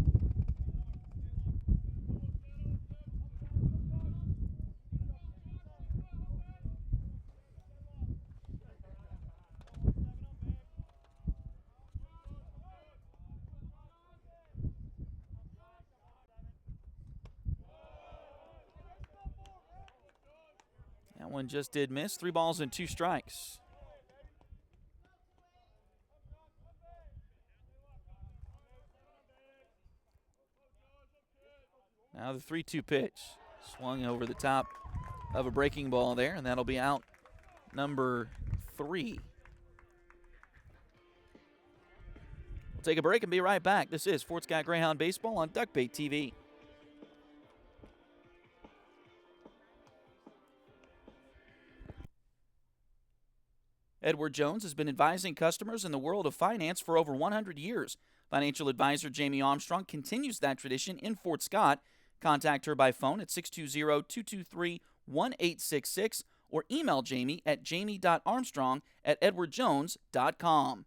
That one just did miss. 3 balls and 2 strikes. Now the 3-2 pitch. Swung over the top of a breaking ball there, and that'll be out number 3. We'll take a break and be right back. This is Fort Scott Greyhound Baseball on Duckbait TV. Edward Jones has been advising customers in the world of finance for over 100 years. Financial advisor Jamie Armstrong continues that tradition in Fort Scott. Contact her by phone at 620-223-1866 or email Jamie at jamie.armstrong@edwardjones.com.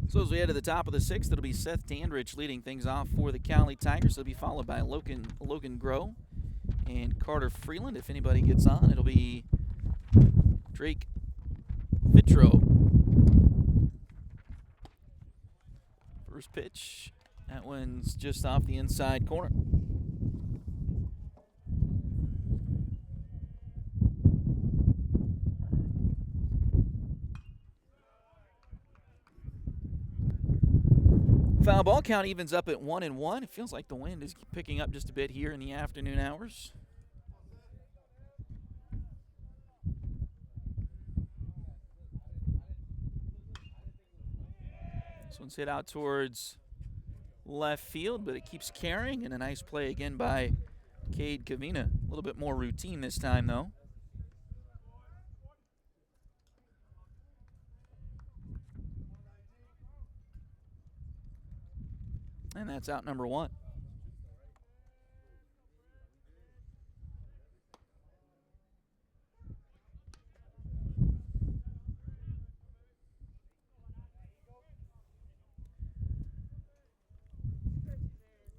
So as we head to the top of the 6th, it'll be Seth Dandridge leading things off for the Cowley Tigers. It'll be followed by Logan Groh and Carter Freeland. If anybody gets on, it'll be Drake Vitro. First pitch. That one's just off the inside corner. Foul ball count evens up at 1-1. It feels like the wind is picking up just a bit here in the afternoon hours. This one's hit out towards left field, but it keeps carrying, and a nice play again by Cade Kavina. A little bit more routine this time, though. And that's out number 1.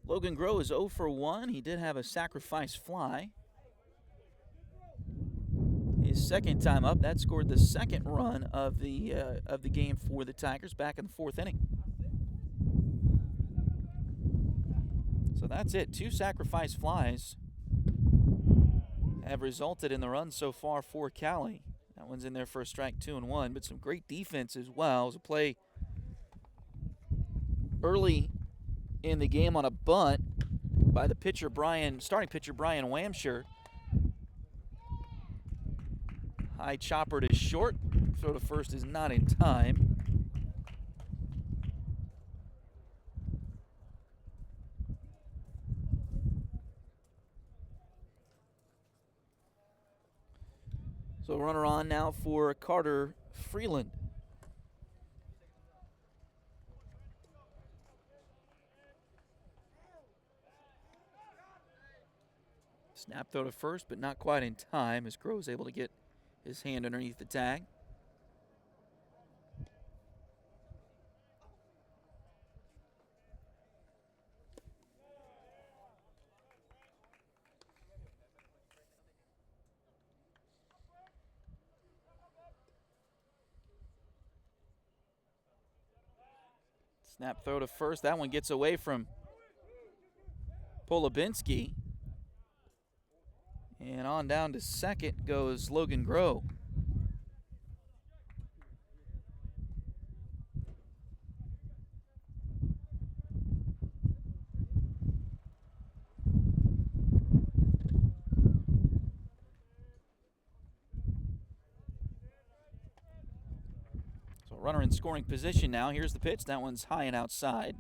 Logan Groh is 0 for 1. He did have a sacrifice fly. His second time up, that scored the second run of the game for the Tigers back in the 4th inning. So that's it. 2 sacrifice flies have resulted in the run so far for Cowley. That one's in there for a strike, 2-1, but some great defense as well. It was a play early in the game on a bunt by the starting pitcher Brian Wamsher. High chopper to short. Throw to first is not in time. So runner on now for Carter Freeland. Snap throw to first, but not quite in time as Groh is able to get his hand underneath the tag. Snap throw to first. That one gets away from Polubinski. And on down to second goes Logan Groh. So runner in scoring position now. Here's the pitch. That one's high and outside.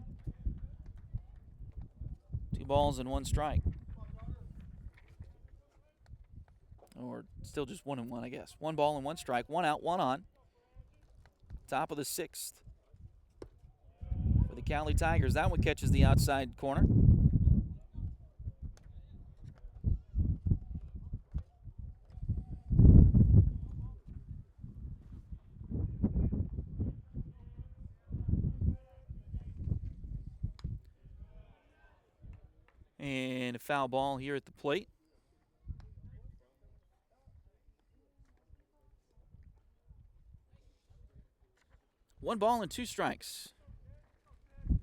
2 balls and 1 strike. Or still just 1-1, I guess. 1 ball and 1 strike. 1 out, 1 on. Top of the 6th for the Cowley Tigers. That one catches the outside corner. And a foul ball here at the plate. One ball and 2 strikes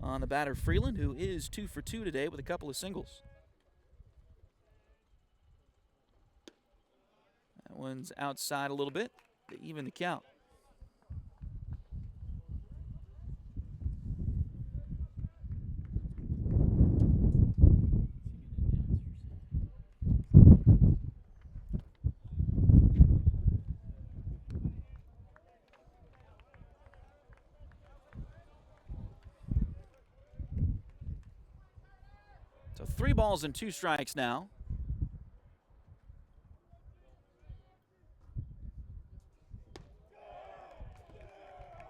on the batter Freeland, who is 2 for 2 today with a couple of singles. That one's outside a little bit to even the count. So 3 balls and 2 strikes now.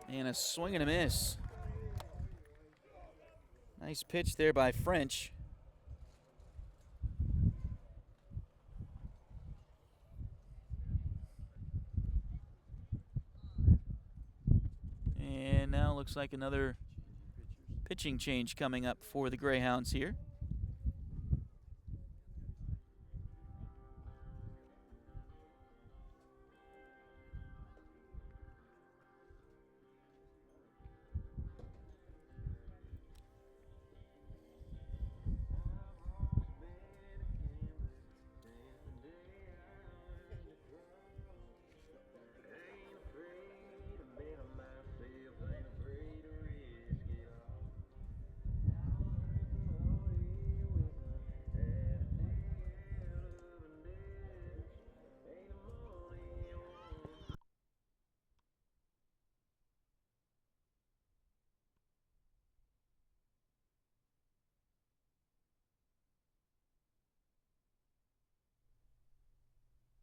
And a swing and a miss. Nice pitch there by French. And now looks like another pitching change coming up for the Greyhounds here.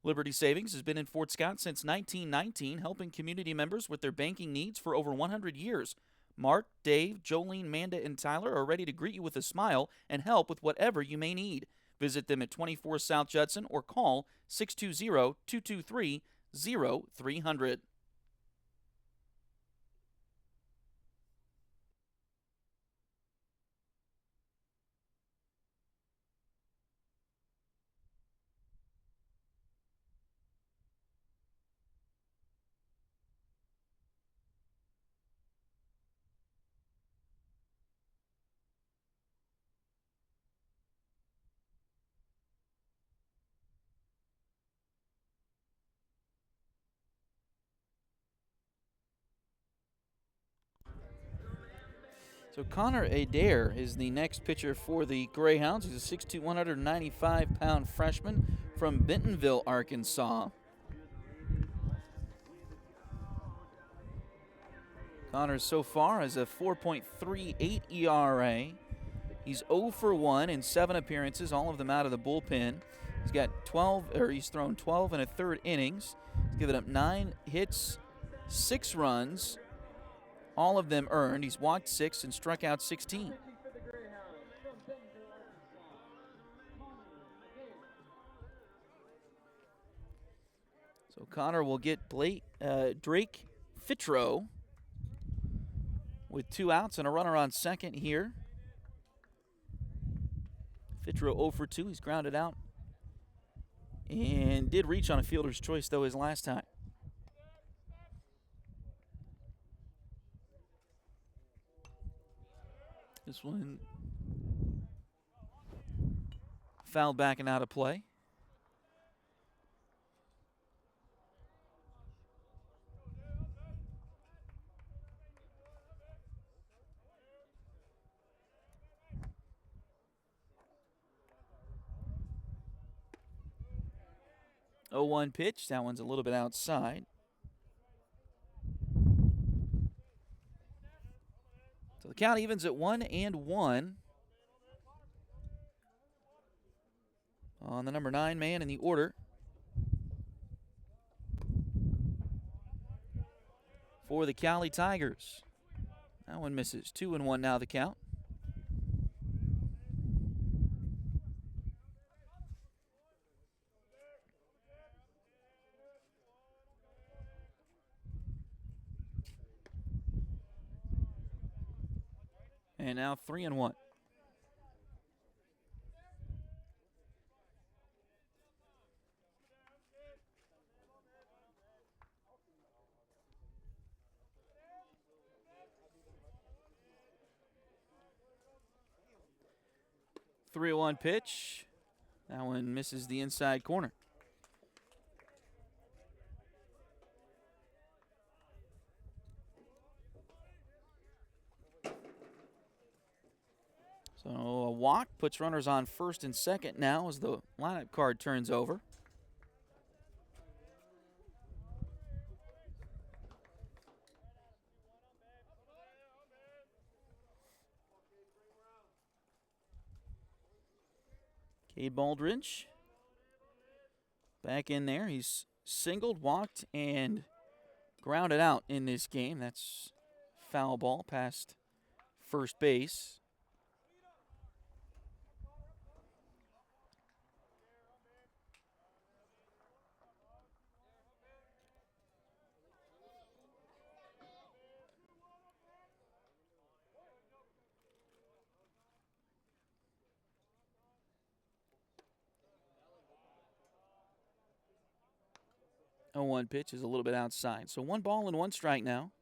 Liberty Savings has been in Fort Scott since 1919, helping community members with their banking needs for over 100 years. Mark, Dave, Jolene, Manda, and Tyler are ready to greet you with a smile and help with whatever you may need. Visit them at 24 South Judson or call 620-223-0300. So Connor Adair is the next pitcher for the Greyhounds. He's a 6'2", 195-pound freshman from Bentonville, Arkansas. Connor so far has a 4.38 ERA. He's 0 for 1 in 7 appearances, all of them out of the bullpen. He's thrown 12 and a third innings. He's given up 9 hits, 6 runs, all of them earned. He's walked 6 and struck out 16. So Connor will get Drake Fitro with 2 outs and a runner on second here. Fitro 0 for 2. He's grounded out and did reach on a fielder's choice, though, his last time. This one fouled back and out of play. Oh, 1 pitch. That one's a little bit outside. So the count evens at 1-1 on the number 9 man in the order for the Cowley Tigers. That one misses. 2-1 now the count. And now 3-1. Three-one pitch. That one misses the inside corner. So a walk puts runners on first and second now as the lineup card turns over. Cade Baldridge back in there. He's singled, walked, and grounded out in this game. That's foul ball past first base. Oh, 1 pitch is a little bit outside. So 1 ball and 1 strike now.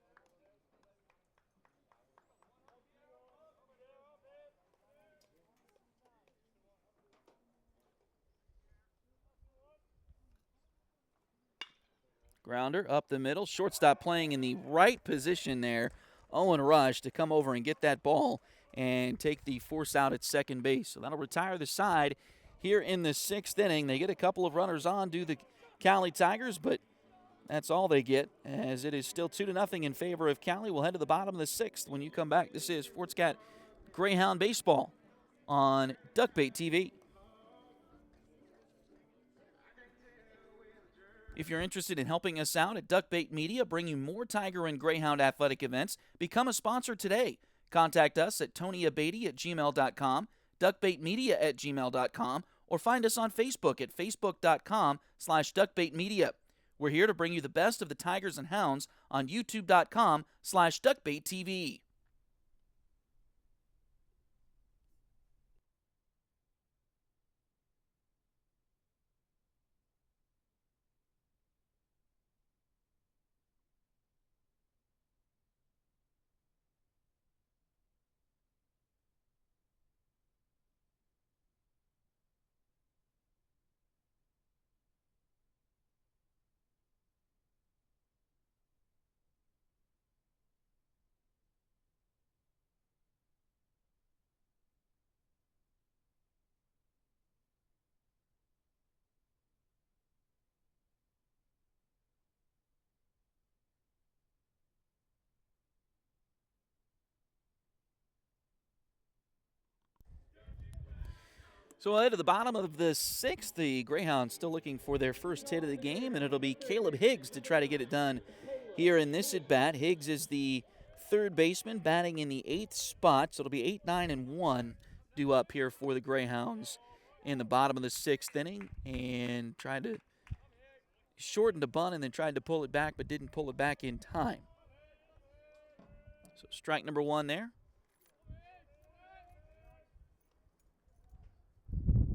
Grounder up the middle. Shortstop playing in the right position there. Owen Rush to come over and get that ball and take the force out at second base. So that'll retire the side here in the 6th inning. They get a couple of runners on, do the Cowley Tigers, but that's all they get, as it is still 2-0 in favor of Cowley. We'll head to the bottom of the 6th when you come back. This is Fort Scott Greyhound Baseball on Duckbait TV. If you're interested in helping us out at Duckbait Media, bring you more Tiger and Greyhound athletic events, become a sponsor today. Contact us at tonyabeatty@gmail.com, duckbaitmedia@gmail.com, or find us on Facebook at facebook.com/duckbaitmedia. We're here to bring you the best of the Tigers and Hounds on youtube.com/duckbaittv. So ahead to the bottom of the sixth, the Greyhounds still looking for their first hit of the game, and it'll be Caleb Higgs to try to get it done here in this at-bat. Higgs is the third baseman, batting in the 8th spot, so it'll be 8, 9, and 1 due up here for the Greyhounds in the bottom of the 6th inning, and tried to shorten the bunt and then tried to pull it back, but didn't pull it back in time. So strike number 1 there.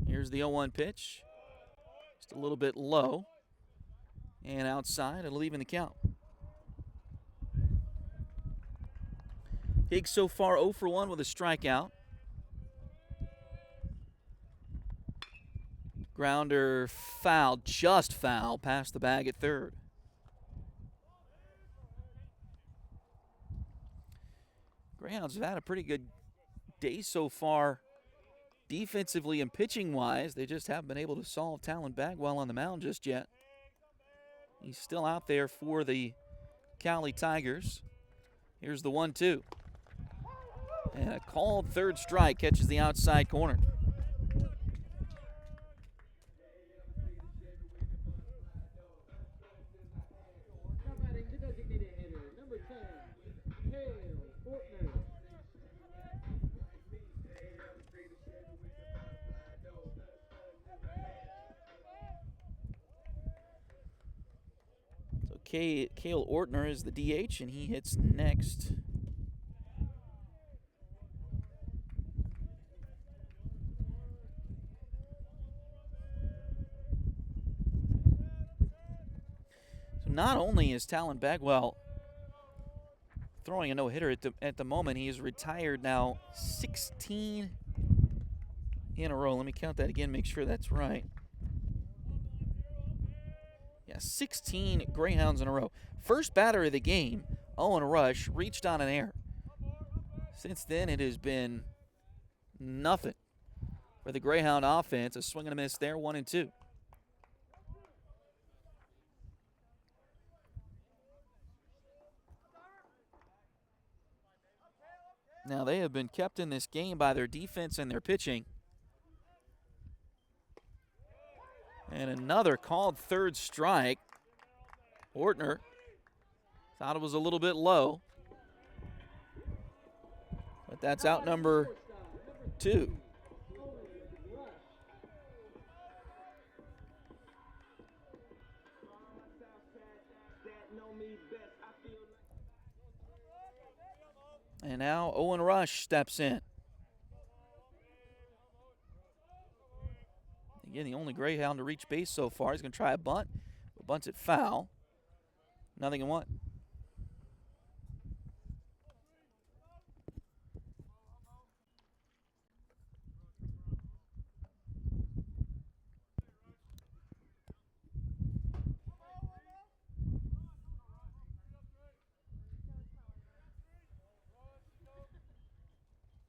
Here's the 0-1 pitch. Just a little bit low. And outside, it'll even the count. Higgs so far 0 for 1 with a strikeout. Grounder foul, just foul, past the bag at third. Greyhounds have had a pretty good day so far. Defensively and pitching-wise, they just haven't been able to solve Talon Bagwell on the mound just yet. He's still out there for the Cowley Tigers. Here's the 1-2. And a called third strike catches the outside corner. Now batting the designated hitter, number 10, Cale Ortner. Cale Ortner is the DH, and he hits next. So not only is Talon Bagwell throwing a no-hitter at the moment, he is retired now 16 in a row. Let me count that again, make sure that's right. 16 Greyhounds in a row. First batter of the game, Owen Rush, reached on an error. Since then, it has been nothing for the Greyhound offense. A swing and a miss there, 1-2. Now, they have been kept in this game by their defense and their pitching. And another called third strike. Ortner thought it was a little bit low. But that's out number 2. And now Owen Rush steps in. Again, the only Greyhound to reach base so far. He's going to try a bunt, but bunts it foul. 0-1.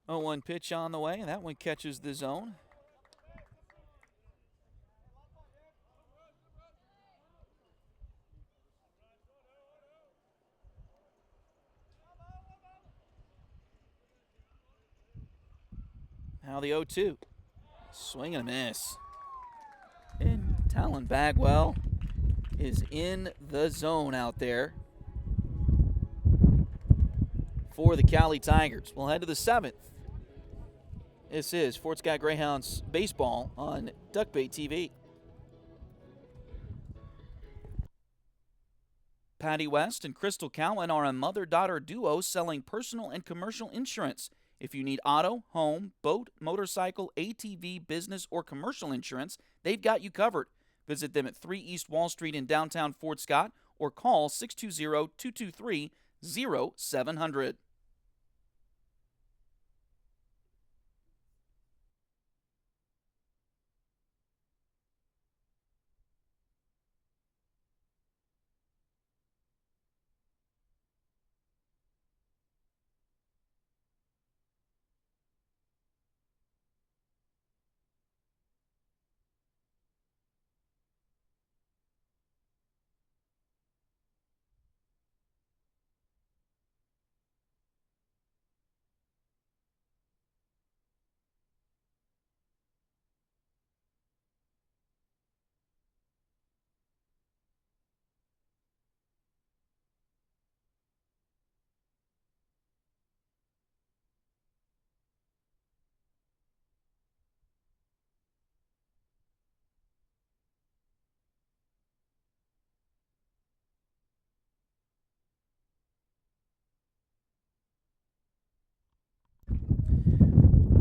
Oh, 1 pitch on the way, and that one catches the zone. Now the 0-2. Swing and a miss. And Talon Bagwell is in the zone out there for the Cowley Tigers. We'll head to the 7th. This is Fort Scott Greyhounds baseball on Duckbait TV. Patty West and Crystal Cowan are a mother-daughter duo selling personal and commercial insurance. If you need auto, home, boat, motorcycle, ATV, business, or commercial insurance, they've got you covered. Visit them at 3 East Wall Street in downtown Fort Scott or call 620-223-0700.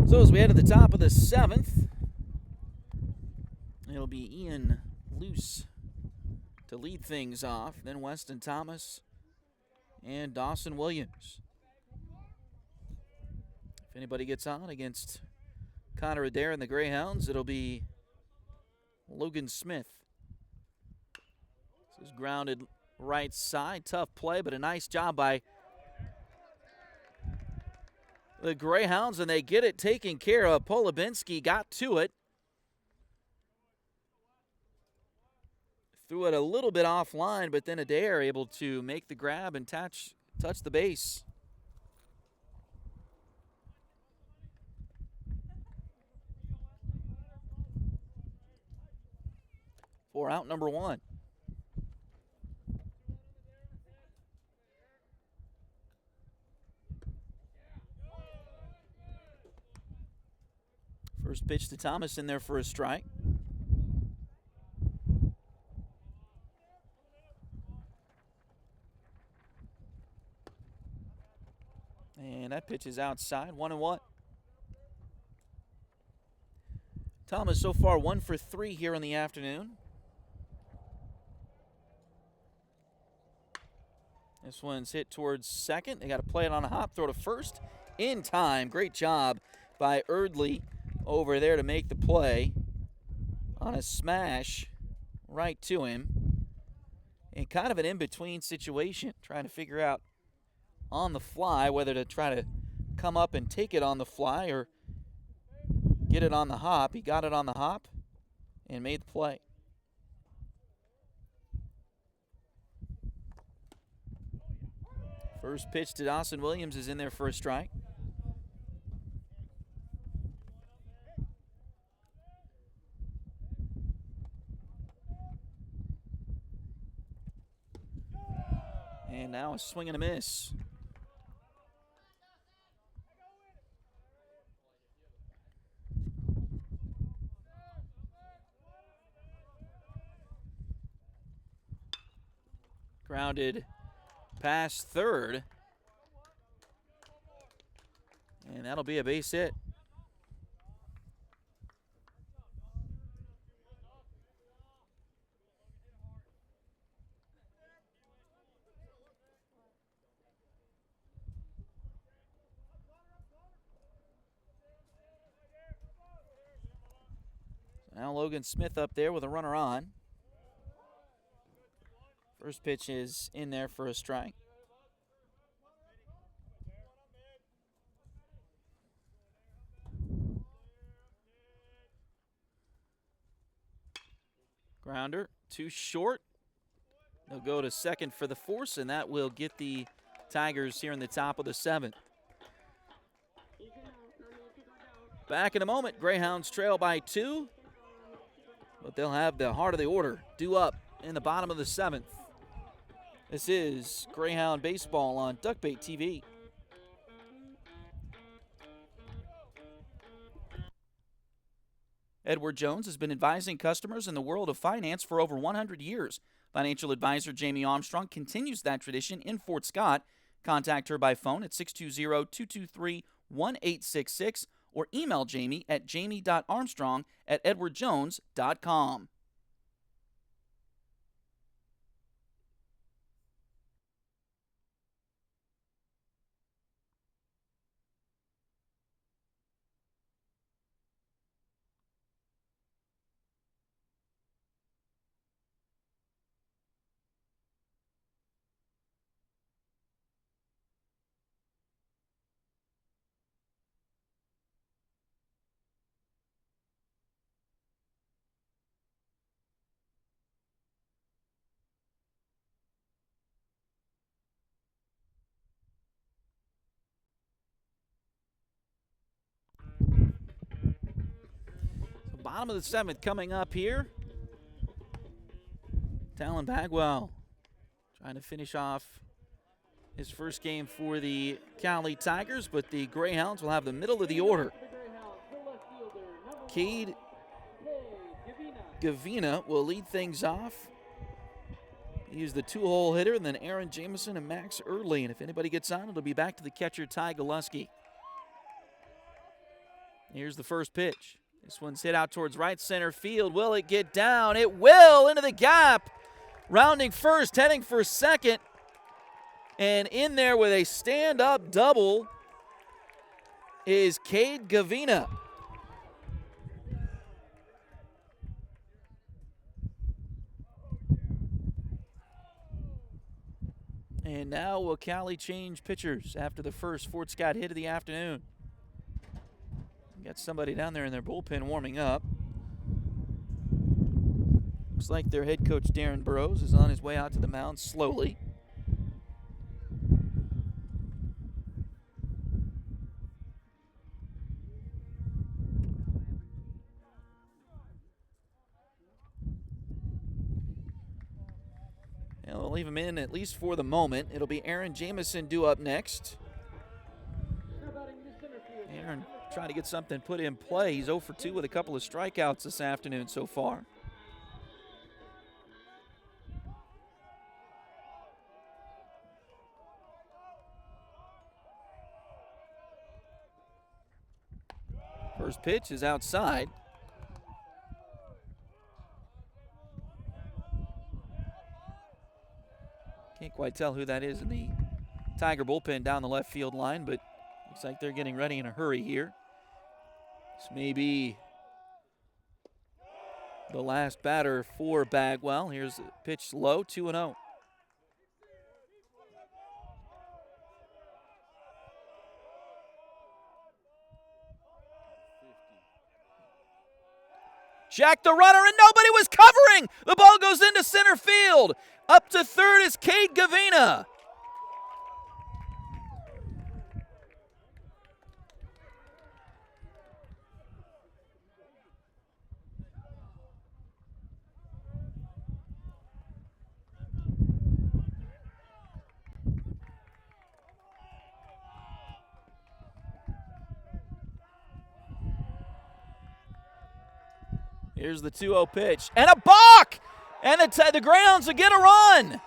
So as we head to the top of the 7th, it'll be Ian Luce to lead things off, then Weston Thomas and Dawson Williams. If anybody gets on against Connor Adair and the Greyhounds, it'll be Logan Smith. This is grounded right side. Tough play, but a nice job by the Greyhounds, and they get it taken care of. Polubinski got to it. Threw it a little bit offline, but then Adair able to make the grab and touch the base. For out number 1. First pitch to Thomas in there for a strike. And that pitch is outside, 1-1. Thomas so far 1 for 3 here in the afternoon. This one's hit towards second. They got to play it on a hop, throw to first in time. Great job by Erdley over there to make the play on a smash right to him. And kind of an in-between situation, trying to figure out on the fly whether to try to come up and take it on the fly or get it on the hop. He got it on the hop and made the play. First pitch to Dawson Williams is in there for a strike. And now a swing and a miss. Grounded past third. And that'll be a base hit. Now Logan Smith up there with a runner on. First pitch is in there for a strike. Grounder, too short. They'll go to second for the force, and that will get the Tigers here in the top of the 7th. Back in a moment. Greyhounds trail by 2. But they'll have the heart of the order due up in the bottom of the 7th. This is Greyhound Baseball on Duckbait TV. Edward Jones has been advising customers in the world of finance for over 100 years. Financial advisor Jamie Armstrong continues that tradition in Fort Scott. Contact her by phone at 620-223-1866 or email Jamie at jamie.armstrong@edwardjones.com. Bottom of the 7th coming up here. Talon Bagwell trying to finish off his first game for the Cowley Tigers, but the Greyhounds will have the middle of the order. Cade Gavina will lead things off. He's the 2-hole hitter, and then Aaron Jameson and Max Early. And if anybody gets on, it'll be back to the catcher, Ty Goluski. Here's the first pitch. This one's hit out towards right center field. Will it get down? It will, into the gap. Rounding first, heading for second. And in there with a stand-up double is Cade Gavina. And now will Cowley change pitchers after the first Fort Scott hit of the afternoon? Got somebody down there in their bullpen warming up. Looks like their head coach, Darren Burrows, is on his way out to the mound slowly. And they'll leave him in at least for the moment. It'll be Aaron Jameson due up next. Aaron trying to get something put in play. He's 0 for 2 with a couple of strikeouts this afternoon so far. First pitch is outside. Can't quite tell who that is in the Tiger bullpen down the left field line, but looks like they're getting ready in a hurry here. This may be the last batter for Bagwell. Here's the pitch low, 2-0. Jack the runner, and nobody was covering. The ball goes into center field. Up to third is Cade Gavina. Here's the 2-0 pitch, and a balk! And the Greyhounds will get a run.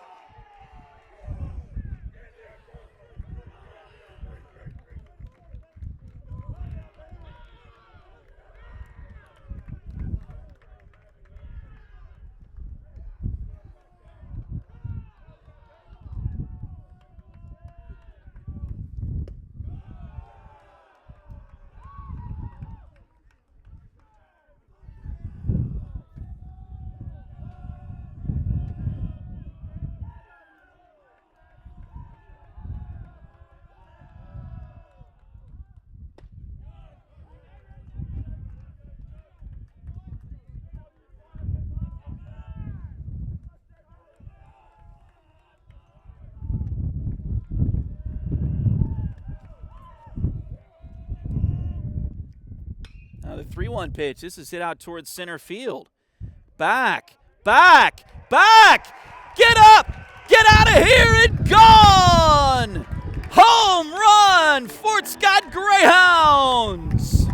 Now the 3-1 pitch. This is hit out towards center field. Back, back. Get up. Get out of here and gone. Home run, Fort Scott Greyhounds.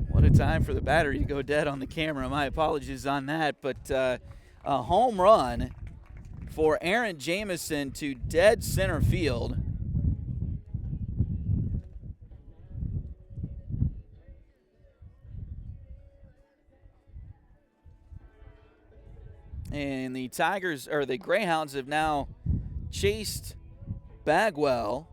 What a time for the battery to go dead on the camera. My apologies on that, but a home run for Aaron Jamison to dead center field. And the Greyhounds have now chased Bagwell.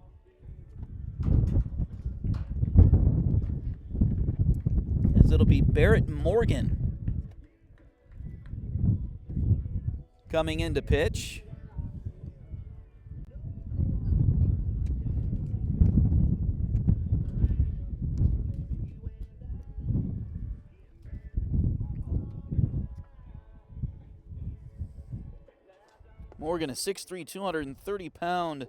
As it'll be Barrett Morgan coming in to pitch. Morgan, a 6'3", 230-pound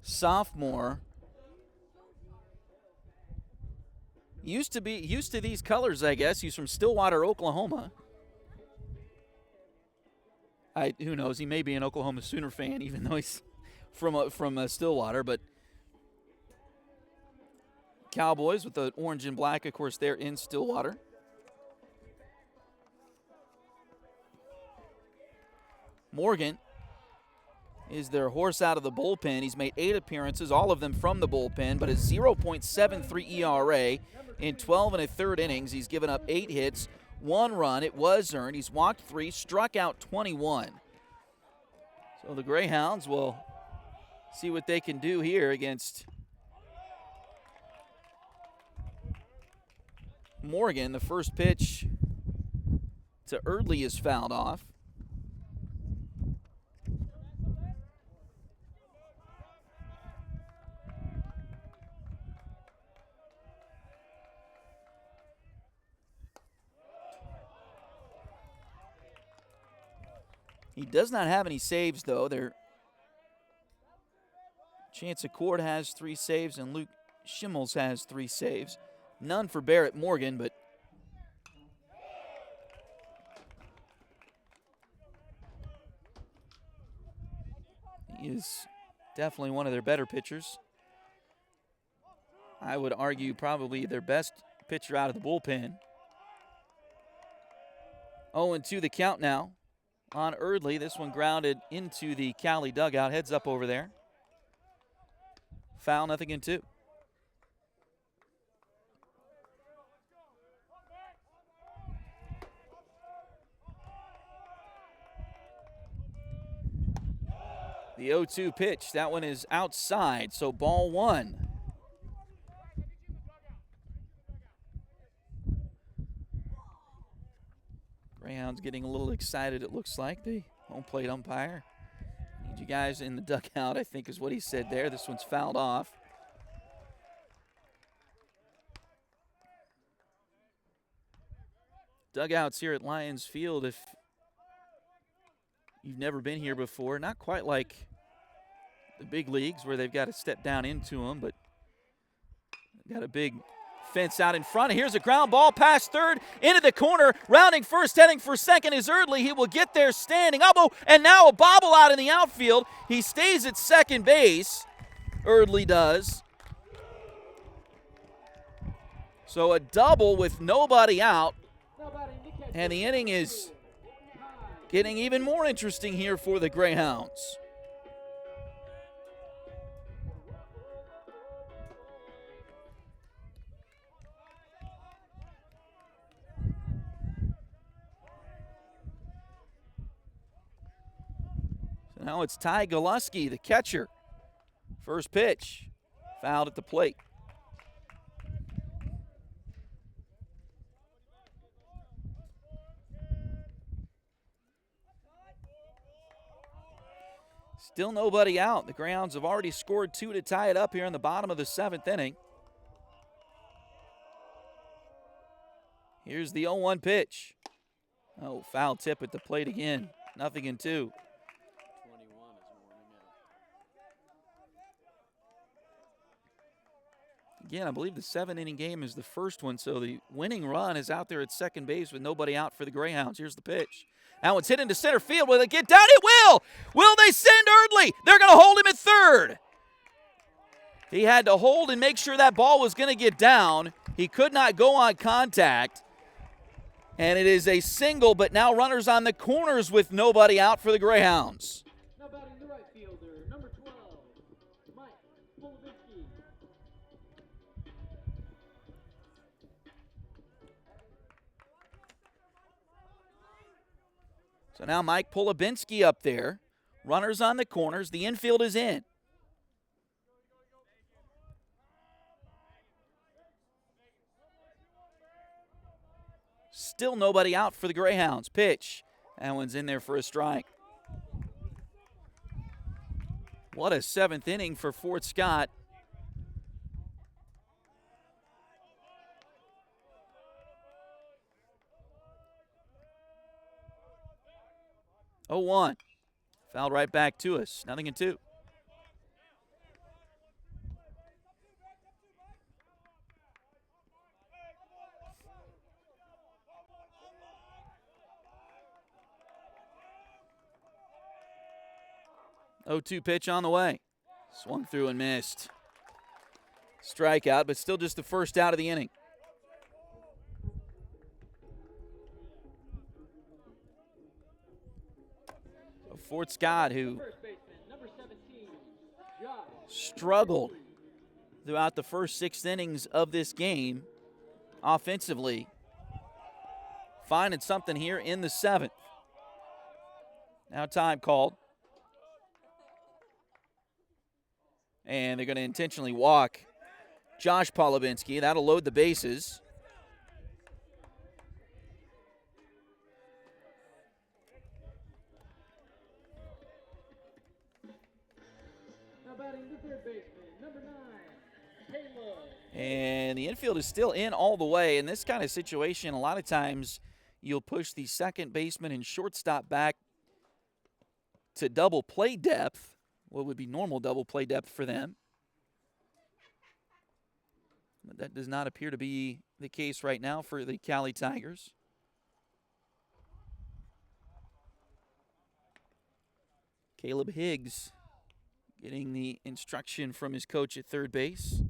sophomore. Used to these colors, I guess. He's from Stillwater, Oklahoma. Who knows? He may be an Oklahoma Sooner fan, even though he's from Stillwater. But Cowboys with the orange and black, of course, they're in Stillwater. Morgan is their horse out of the bullpen. He's made 8 appearances, all of them from the bullpen, but a 0.73 ERA in 12 1/3 innings. He's given up 8 hits, 1 run. It was earned. He's walked 3, struck out 21. So the Greyhounds will see what they can do here against Morgan. The first pitch to Erdley is fouled off. He does not have any saves, though. Chance Accord has 3 saves, and Luke Schimmels has 3 saves. None for Barrett Morgan, but he is definitely one of their better pitchers. I would argue probably their best pitcher out of the bullpen. 0-2 the count now on Erdley. This one grounded into the Cowley dugout. Heads up over there. Foul, 0-2. The 0-2 pitch, that one is outside, so ball 1. Greyhounds getting a little excited, it looks like. The home plate umpire. Need you guys in the dugout, I think is what he said there. This one's fouled off. Dugouts here at Lions Field, if you've never been here before, not quite like the big leagues where they've got to step down into them, but got a big fence out in front. Here's a ground ball past third, into the corner, rounding first, heading for second is Erdley. He will get there standing. And now a bobble out in the outfield. He stays at second base. Erdley does. So a double with nobody out. And the inning is getting even more interesting here for the Greyhounds. Now it's Ty Goluski, the catcher. First pitch, fouled at the plate. Still nobody out. The Greyhounds have already scored 2 to tie it up here in the bottom of the 7th inning. Here's the 0-1 pitch. Oh, foul tip at the plate again. 0-2. 21 is warming up. Again, I believe the 7-inning game is the first one, so the winning run is out there at second base with nobody out for the Greyhounds. Here's the pitch. That one's hit into center field. Will it get down? It will! Will they send Erdley? They're going to hold him at third. He had to hold and make sure that ball was going to get down. He could not go on contact. And it is a single, but now runners on the corners with nobody out for the Greyhounds. Now batting the right fielder, number 12, Mike Polovinsky. So now Mike Polovinsky up there. Runners on the corners. The infield is in. Still nobody out for the Greyhounds. Pitch. That one's in there for a strike. What a 7th inning for Fort Scott. Oh, 1. Fouled right back to us. 0-2. Oh, 2 pitch on the way. Swung through and missed. Strikeout, but still just the first out of the inning. So Fort Scott, who First baseman, number 17, Josh. struggled throughout the first 6 innings of this game offensively, finding something here in the 7th. Now time called. And they're going to intentionally walk Josh Polovinsky. That'll load the bases. Now batting the third baseman, number 9, Caleb. And the infield is still in all the way. In this kind of situation, a lot of times you'll push the second baseman and shortstop back to double play depth. What would be normal double play depth for them. But that does not appear to be the case right now for the Cowley Tigers. Caleb Higgs getting the instruction from his coach at third base.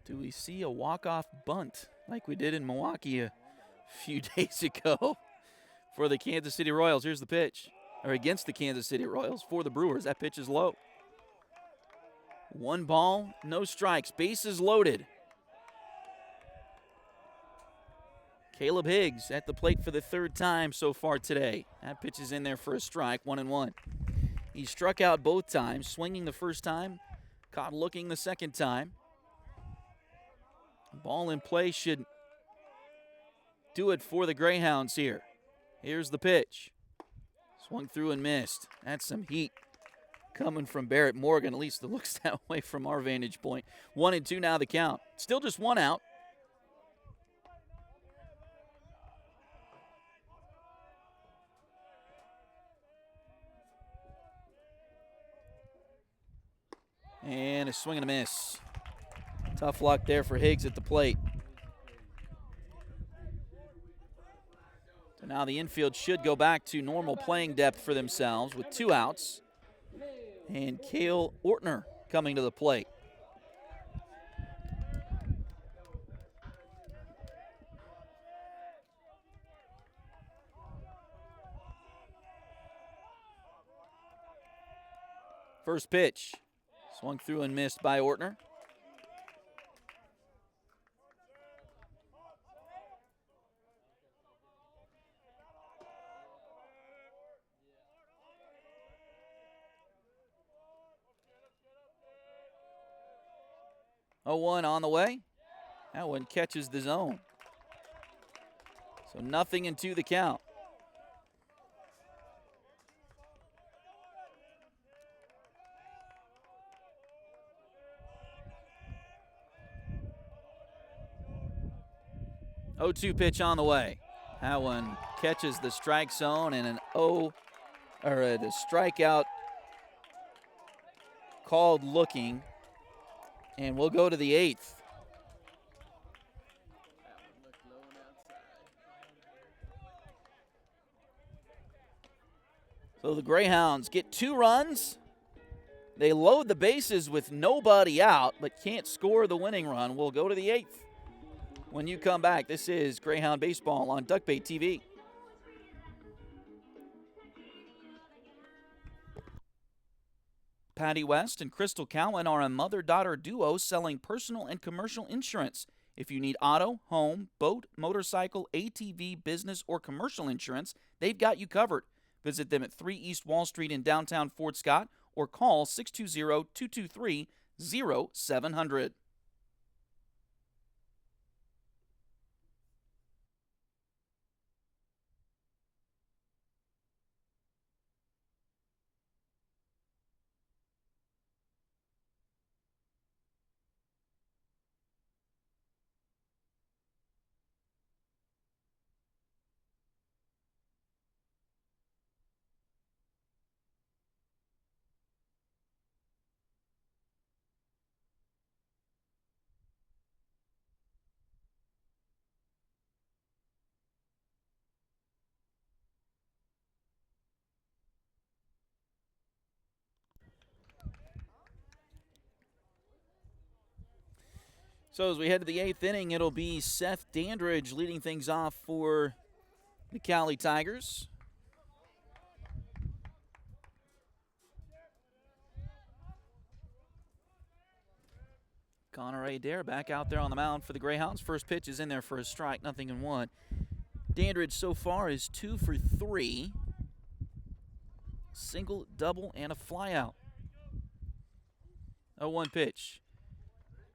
Do we see a walk-off bunt like we did in Milwaukee a few days ago for the Kansas City Royals? Here's the pitch, or against the Kansas City Royals for the Brewers. That pitch is low. 1 ball, no strikes, bases loaded. Caleb Higgs at the plate for the 3rd time so far today. That pitch is in there for a strike, 1-1. He struck out both times, swinging the first time, caught looking the second time. Ball in play should do it for the Greyhounds here. Here's the pitch. Swung through and missed. That's some heat coming from Barrett Morgan. At least it looks that way from our vantage point. 1-2 now the count. Still just 1 out. And a swing and a miss. Tough luck there for Higgs at the plate. So now the infield should go back to normal playing depth for themselves with 2 outs. And Cale Ortner coming to the plate. First pitch. Swung through and missed by Ortner. Oh, 1 on the way. That one catches the zone. So nothing into the count. Oh, 2 pitch on the way. That one catches the strike zone and the strikeout called looking. And we'll go to the 8th. So the Greyhounds get 2 runs. They load the bases with nobody out, but can't score the winning run. We'll go to the 8th. When you come back, this is Greyhound Baseball on Duckbait TV. Patty West and Crystal Cowan are a mother-daughter duo selling personal and commercial insurance. If you need auto, home, boat, motorcycle, ATV, business, or commercial insurance, they've got you covered. Visit them at 3 East Wall Street in downtown Fort Scott or call 620-223-0700. So as we head to the 8th inning, it'll be Seth Dandridge leading things off for the Cowley Tigers. Connor Adair back out there on the mound for the Greyhounds. First pitch is in there for a strike, 0-1. Dandridge so far is 2 for 3. Single, double, and a flyout. 0-1 pitch.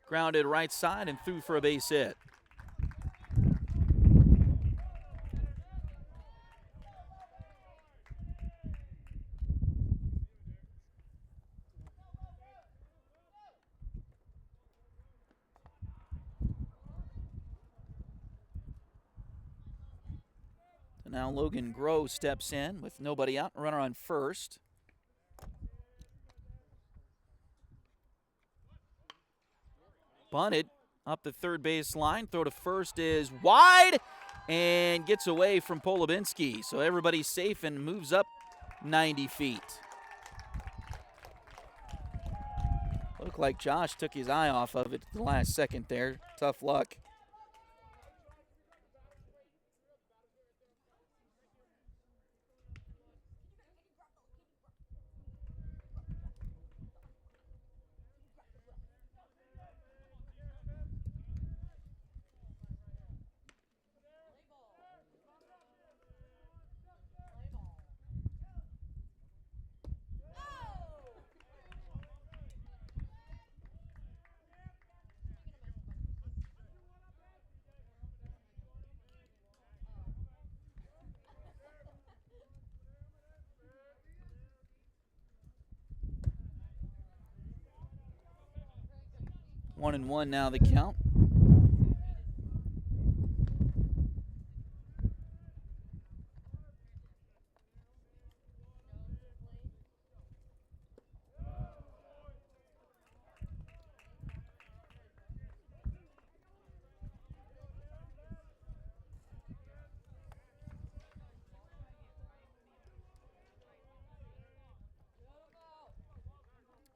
Grounded right side and through for a base hit. So now Logan Groh steps in with nobody out, runner on first. Bunted up the third base line. Throw to first is wide and gets away from Polubinski. So everybody's safe and moves up 90 feet. Looked like Josh took his eye off of it at the last second there. Tough luck. One and one now the count.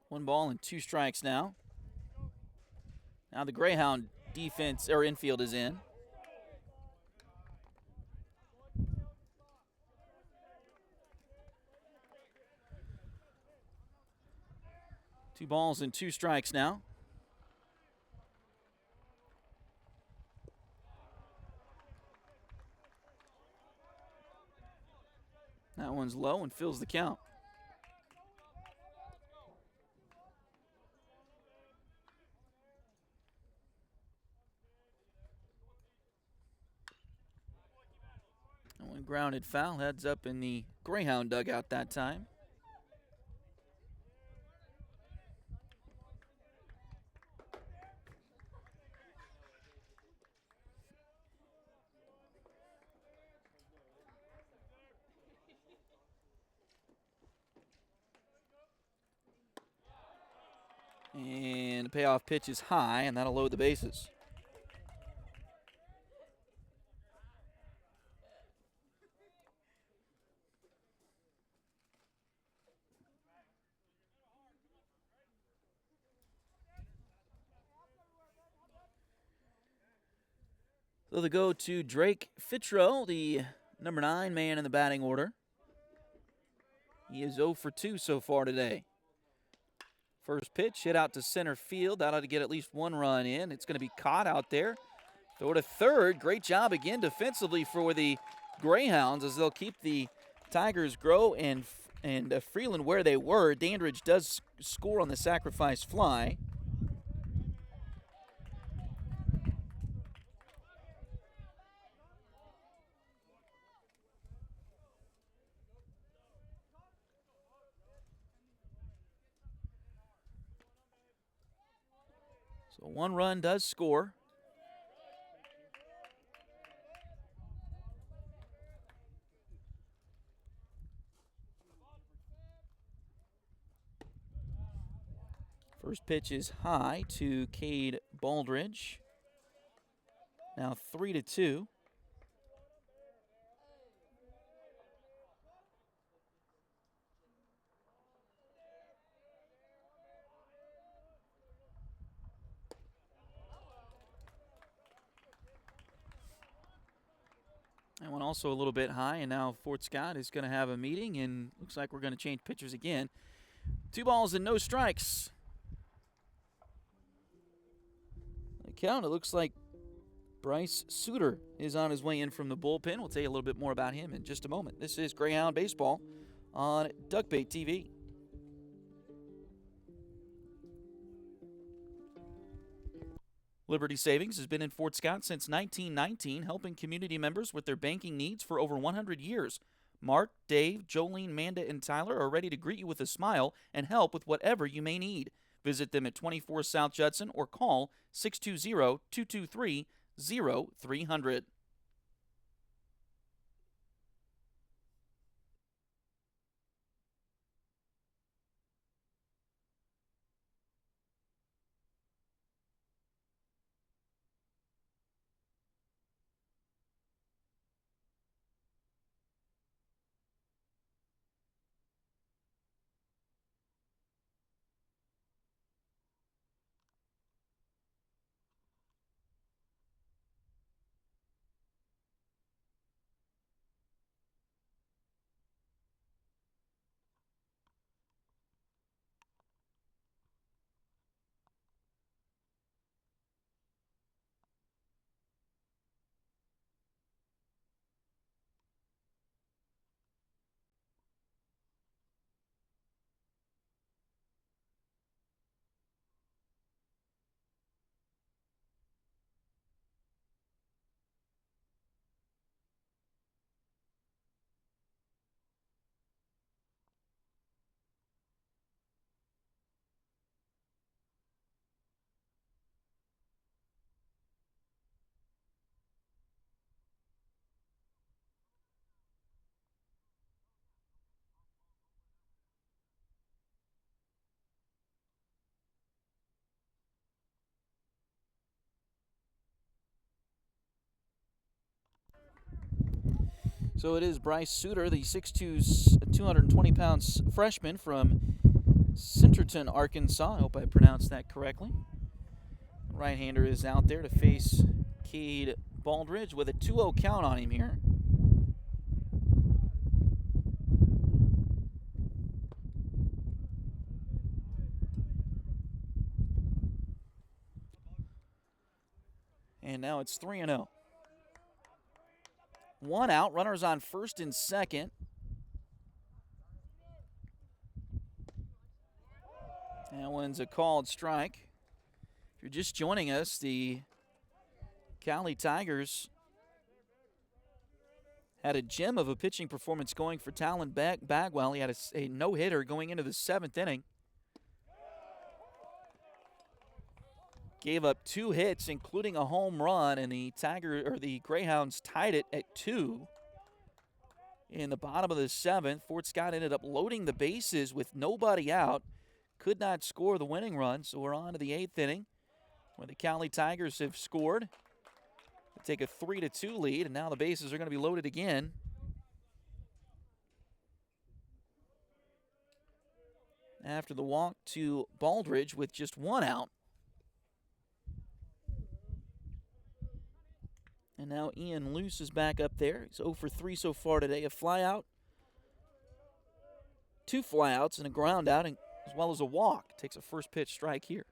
One ball and 2 strikes now. Now the Greyhound defense or infield is in. 2 balls and 2 strikes now. That one's low and fills the count. And one grounded foul, heads up in the Greyhound dugout that time. And the payoff pitch is high, and that'll load the bases. So they go to Drake Fitro, the number 9 man in the batting order. He is 0 for 2 so far today. First pitch hit out to center field. That ought to get at least 1 run in. It's going to be caught out there. Throw to third. Great job again defensively for the Greyhounds as they'll keep the Tigers Grow and Freeland where they were. Dandridge does score on the sacrifice fly. So 1 run does score. First pitch is high to Cade Baldridge. Now 3-2. That one also a little bit high, and now Fort Scott is going to have a meeting, and looks like we're going to change pitchers again. 2 balls and no strikes. The count, it looks like Bryce Suter is on his way in from the bullpen. We'll tell you a little bit more about him in just a moment. This is Greyhound Baseball on Duckbait TV. Liberty Savings has been in Fort Scott since 1919, helping community members with their banking needs for over 100 years. Mark, Dave, Jolene, Manda, and Tyler are ready to greet you with a smile and help with whatever you may need. Visit them at 24 South Judson or call 620-223-0300. So it is Bryce Suter, the 6'2", 220-pound freshman from Centerton, Arkansas. I hope I pronounced that correctly. Right-hander is out there to face Cade Baldridge with a 2-0 count on him here. And now it's 3-0. 1 out. Runners on first and second. That one's a called strike. If you're just joining us, the Cowley Tigers had a gem of a pitching performance going for Talon Bagwell. He had a no-hitter going into the 7th inning. Gave up 2 hits, including a home run, and the Greyhounds tied it at 2. In the bottom of the 7th, Fort Scott ended up loading the bases with nobody out. Could not score the winning run, so we're on to the 8th inning, where the Cowley Tigers have scored. They take a 3-2 lead, and now the bases are going to be loaded again. After the walk to Baldridge with just 1 out. And now Ian Luce is back up there. He's 0 for 3 so far today. A flyout, 2 flyouts, and a ground out, as well as a walk. Takes a first pitch strike here.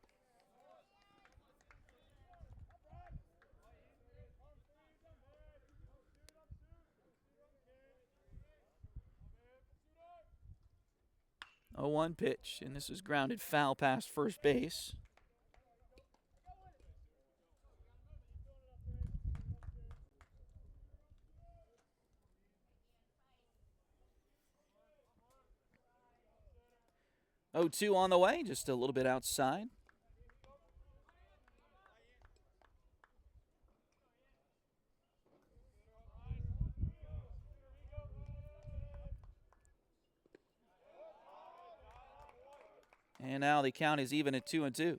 A 0-1 pitch, and this is grounded foul past first base. Oh, 2 on the way, just a little bit outside. And now the count is even at 2-2.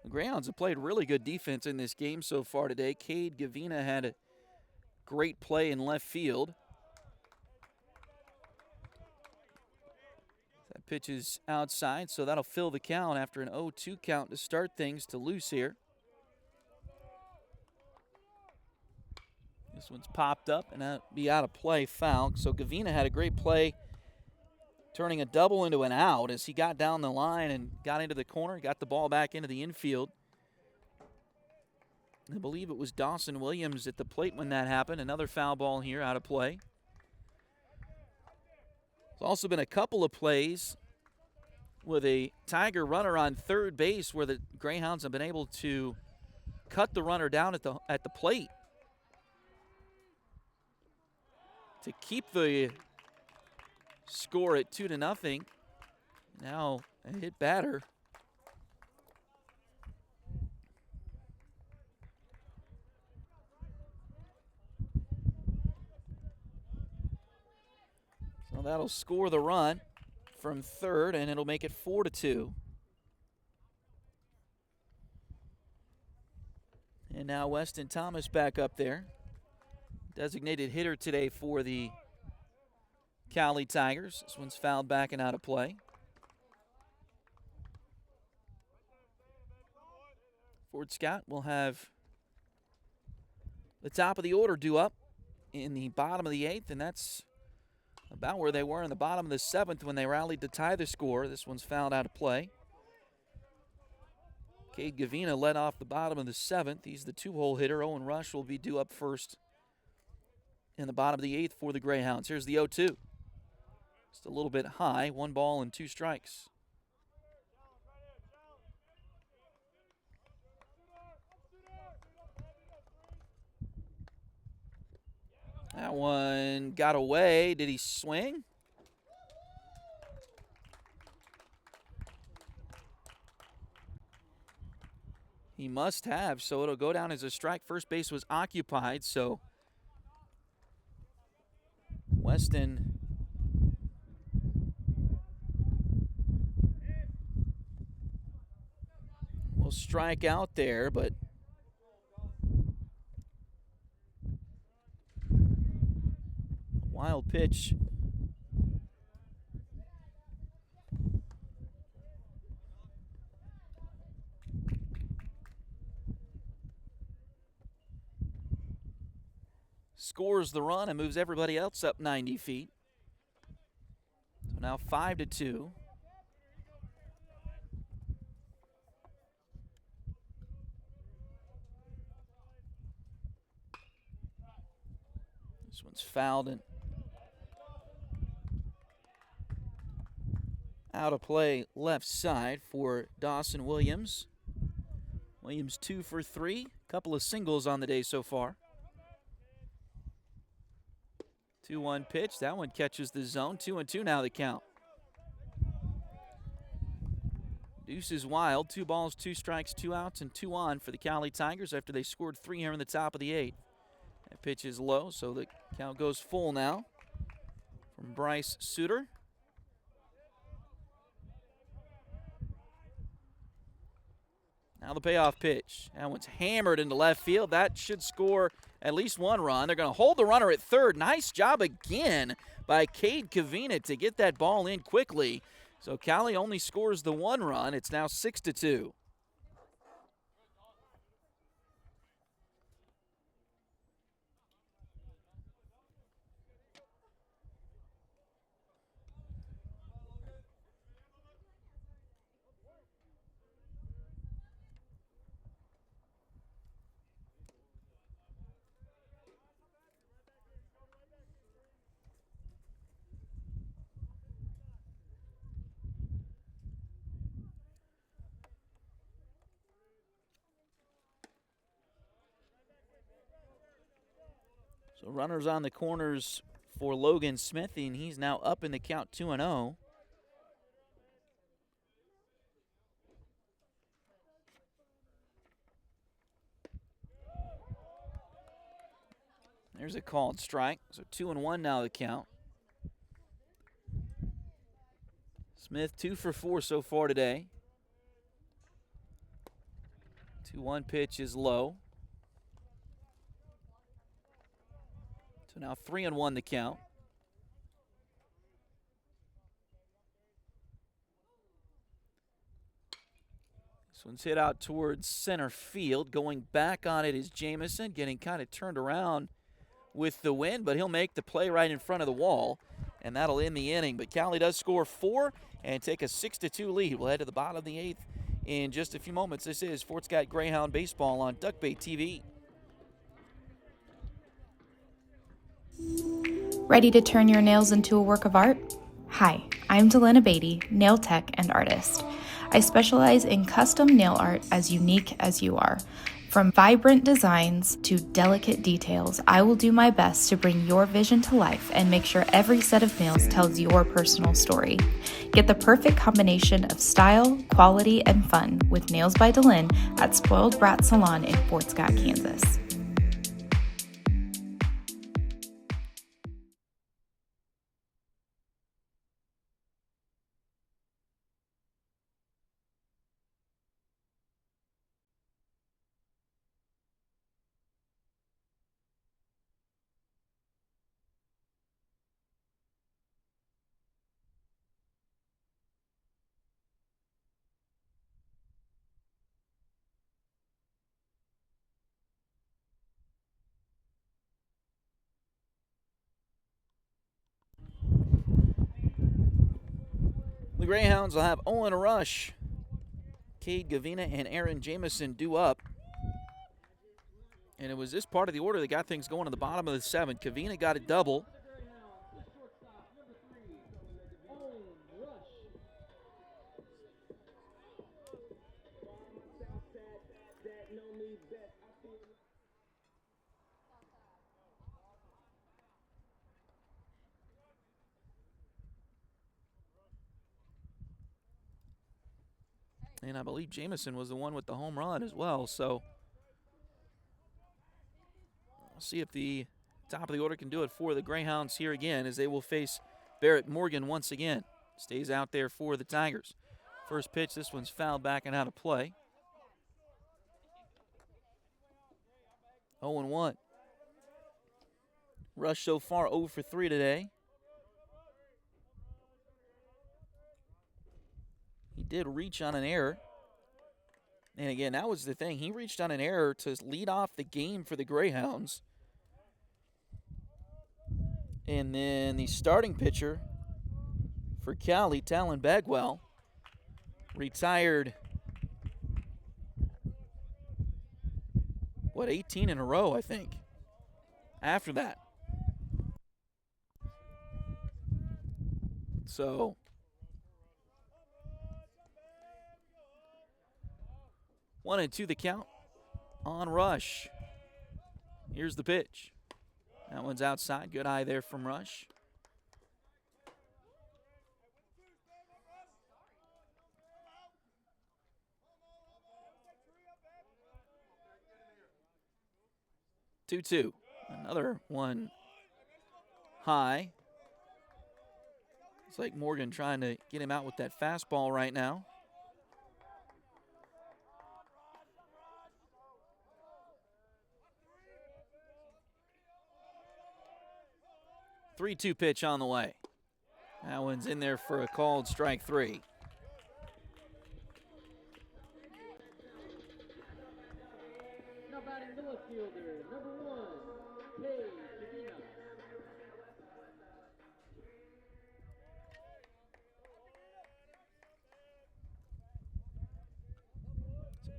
The Greyhounds have played really good defense in this game so far today. Cade Gavina had a great play in left field. That pitch is outside, so that'll fill the count after an 0-2 count to start things to Luce here. This one's popped up and that'll be out of play, foul. So Gavina had a great play, turning a double into an out as he got down the line and got into the corner, got the ball back into the infield. I believe it was Dawson Williams at the plate when that happened. Another foul ball here, out of play. There's also been a couple of plays with a Tiger runner on third base where the Greyhounds have been able to cut the runner down at the plate to keep the score at 2-0. Now a hit batter. So that'll score the run from third, and it'll make it 4-2. And now Weston Thomas back up there. Designated hitter today for the Cowley Tigers. This one's fouled back and out of play. Fort Scott will have the top of the order due up in the bottom of the 8th, and that's about where they were in the bottom of the 7th when they rallied to tie the score. This one's fouled out of play. Cade Gavina led off the bottom of the 7th. He's the 2-hole hitter. Owen Rush will be due up first in the bottom of the 8th for the Greyhounds. Here's the 0-2. Just a little bit high. 1 ball and 2 strikes. That one got away. Did he swing? He must have, so it'll go down as a strike. First base was occupied, so Weston will strike out there, but wild pitch. Scores the run and moves everybody else up 90 feet. So now 5-2. This one's fouled and out of play left side for Dawson Williams. Williams 2 for 3. Couple of singles on the day so far. 2-1 pitch. That one catches the zone. 2-2 now the count. Deuce is wild. 2 balls, 2 strikes, 2 outs, and 2 on for the Cowley Tigers after they scored 3 here in the top of the 8th. That pitch is low, so the count goes full now from Bryce Suter. Now the payoff pitch. That one's hammered into left field. That should score at least 1 run. They're going to hold the runner at third. Nice job again by Cade Kavina to get that ball in quickly. So Cowley only scores the 1 run. It's now 6-2. So runners on the corners for Logan Smith, and he's now up in the count 2-0. There's a called strike. So 2-1 now the count. Smith 2 for 4 so far today. 2-1 pitch is low. So now 3-1 the count. This one's hit out towards center field. Going back on it is Jamison, getting kind of turned around with the wind, but he'll make the play right in front of the wall, and that'll end the inning. But Cowley does score 4 and take a 6-2 lead. We'll head to the bottom of the 8th in just a few moments. This is Fort Scott Greyhound Baseball on Duck Bay TV. Ready to turn your nails into a work of art? Hi, I'm Delena Beatty, nail tech and artist. I specialize in custom nail art as unique as you are. From vibrant designs to delicate details, I will do my best to bring your vision to life and make sure every set of nails tells your personal story. Get the perfect combination of style, quality, and fun with Nails by Delena at Spoiled Brat Salon in Fort Scott, Kansas. The Greyhounds will have Owen Rush, Cade Gavina, and Aaron Jamison due up. And it was this part of the order that got things going in the bottom of the 7th. Gavina got a double. And I believe Jamison was the one with the home run as well. So we'll see if the top of the order can do it for the Greyhounds here again, as they will face Barrett Morgan once again. Stays out there for the Tigers. First pitch, this one's fouled back and out of play. 0-1. Rush so far 0 for 3 today. He did reach on an error. And again, that was the thing. He reached on an error to lead off the game for the Greyhounds. And then the starting pitcher for Cowley, Talon Bagwell, retired, 18 in a row, I think, after that. So 1-2 the count on Rush. Here's the pitch. That one's outside. Good eye there from Rush. Two. Another one high. It's like Morgan trying to get him out with that fastball right now. 3-2 pitch on the way. That one's in there for a called strike 3. Now batting the left fielder, number 1, Cowley.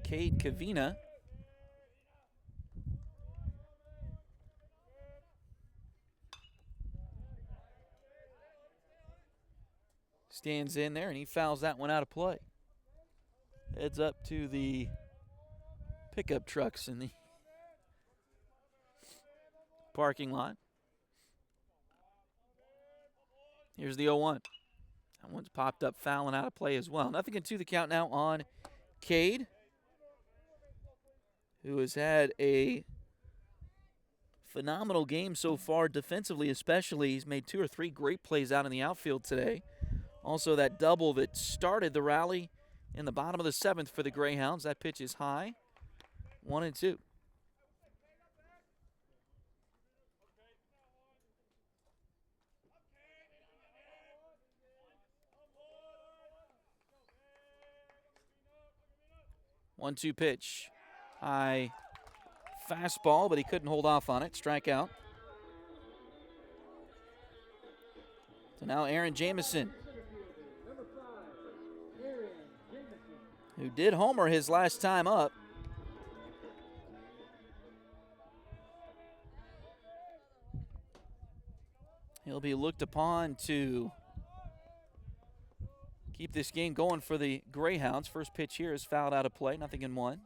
Cade Kavina. Stands in there, and he fouls that one out of play. Heads up to the pickup trucks in the parking lot. Here's the 0-1. That one's popped up, fouling out of play as well. 0-2 the count now on Cade, who has had a phenomenal game so far defensively, especially. He's made 2 or 3 great plays out in the outfield today. Also, that double that started the rally in the bottom of the 7th for the Greyhounds. That pitch is high. 1-2. One-two pitch. High fastball, but he couldn't hold off on it. Strikeout. So now Aaron Jamison, who did homer his last time up. He'll be looked upon to keep this game going for the Greyhounds. First pitch here is fouled out of play, 0-1.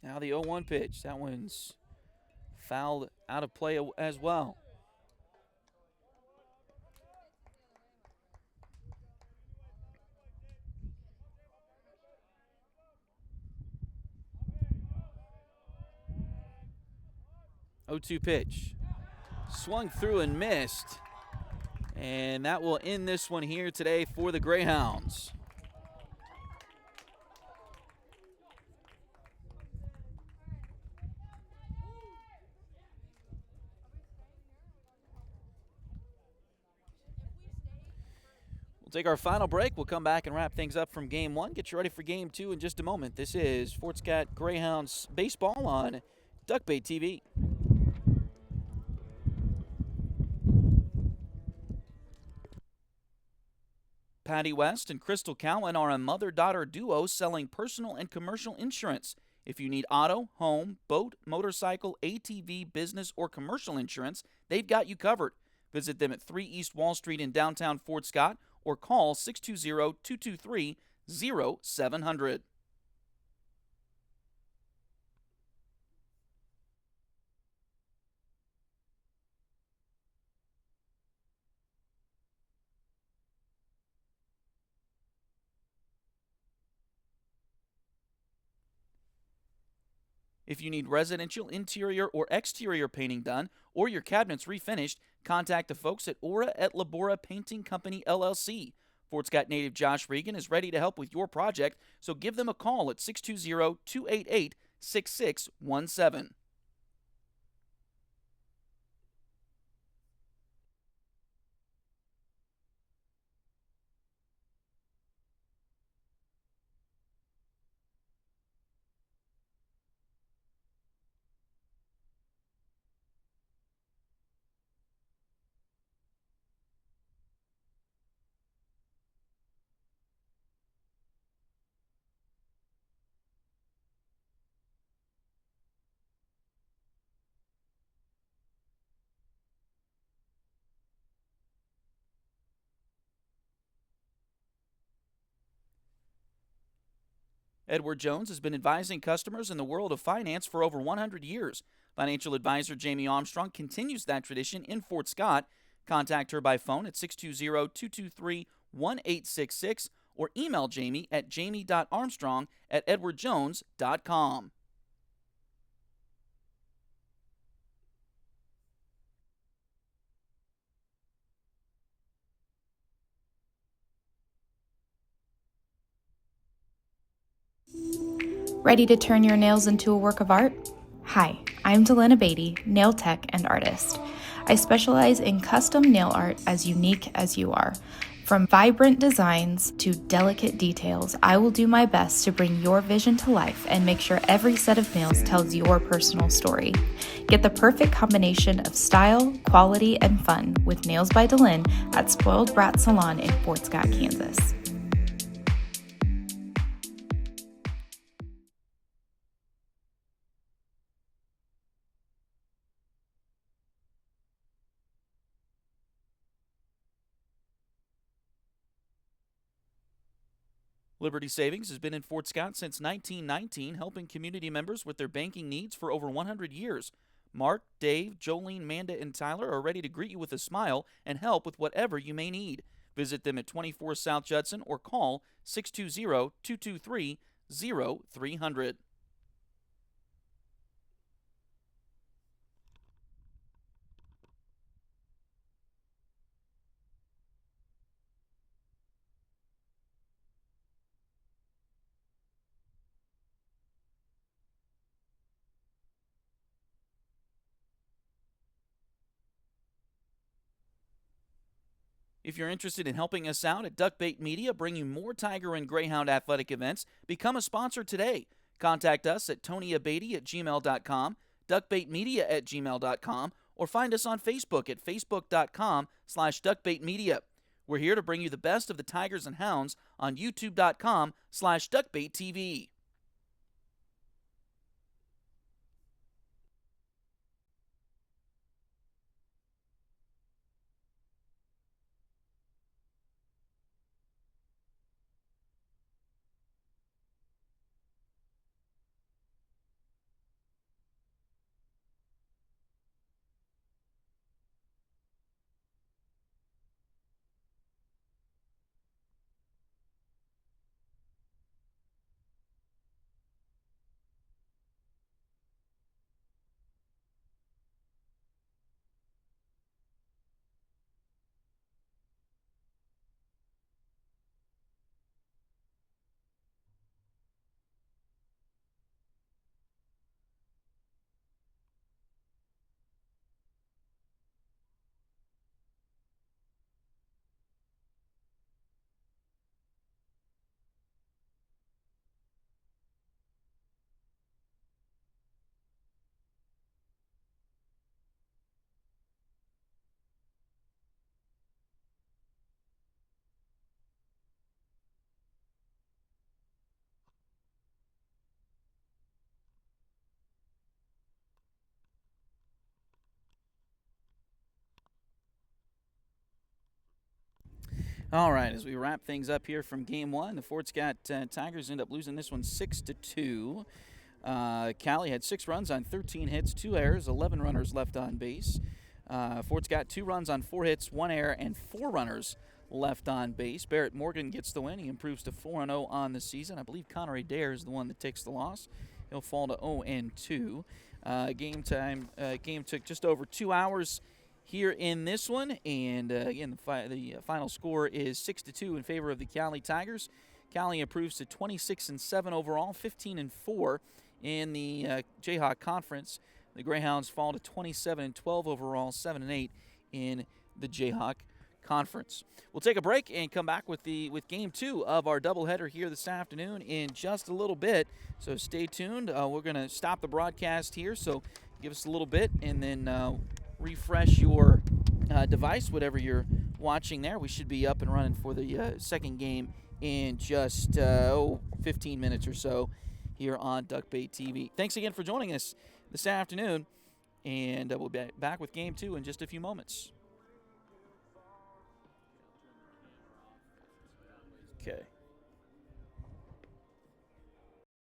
Now the 0-1 pitch. That one's fouled out of play as well. Oh-2 pitch. Swung through and missed. And that will end this one here today for the Greyhounds. We'll take our final break. We'll come back and wrap things up from Game 1. Get you ready for Game 2 in just a moment. This is Fort Scott Greyhounds Baseball on Duckbait TV. Patty West and Crystal Cowan are a mother-daughter duo selling personal and commercial insurance. If you need auto, home, boat, motorcycle, ATV, business, or commercial insurance, they've got you covered. Visit them at 3 East Wall Street in downtown Fort Scott or call 620-223-0700. If you need residential interior or exterior painting done or your cabinets refinished, contact the folks at Aura et Labora Painting Company, LLC. Fort Scott native Josh Regan is ready to help with your project, so give them a call at 620-288-6617. Edward Jones has been advising customers in the world of finance for over 100 years. Financial advisor Jamie Armstrong continues that tradition in Fort Scott. Contact her by phone at 620-223-1866 or email Jamie at jamie.armstrong@edwardjones.com. Ready to turn your nails into a work of art? Hi, I'm Delana Beatty, nail tech and artist. I specialize in custom nail art as unique as you are. From vibrant designs to delicate details, I will do my best to bring your vision to life and make sure every set of nails tells your personal story. Get the perfect combination of style, quality, and fun with Nails by Delin at Spoiled Brat Salon in Fort Scott, Kansas. Liberty Savings has been in Fort Scott since 1919, helping community members with their banking needs for over 100 years. Mark, Dave, Jolene, Manda, and Tyler are ready to greet you with a smile and help with whatever you may need. Visit them at 24 South Judson or call 620-223-0300. If you're interested in helping us out at Duckbait Media, bringing more Tiger and Greyhound athletic events, become a sponsor today. Contact us at tonyabady@gmail.com, duckbaitmedia@gmail.com, or find us on Facebook at facebook.com/duckbaitmedia. We're here to bring you the best of the Tigers and Hounds on youtube.com/duckbaittv. All right, as we wrap things up here from Game 1, the Fort Scott Tigers end up losing this one 6-2. Cowley had 6 runs on 13 hits, 2 errors, 11 runners left on base. Fort Scott 2 runs on 4 hits, 1 error, and 4 runners left on base. Barrett Morgan gets the win. He improves to 4-0 on the season. I believe Connor Adair is the one that takes the loss. He'll fall to 0-2. Game took just over 2 hours here in this one, and again, the final score is 6-2 in favor of the Cowley Tigers. Cowley improves to 26-7 overall, 15-4 in the Jayhawk Conference. The Greyhounds fall to 27-12 overall, 7-8 in the Jayhawk Conference. We'll take a break and come back with Game 2 of our doubleheader here this afternoon in just a little bit. So stay tuned. We're going to stop the broadcast here, so give us a little bit, and then refresh your device, whatever you're watching there. We should be up and running for the second game in just 15 minutes or so here on Duckbait TV. Thanks again for joining us this afternoon, and we'll be back with Game 2 in just a few moments.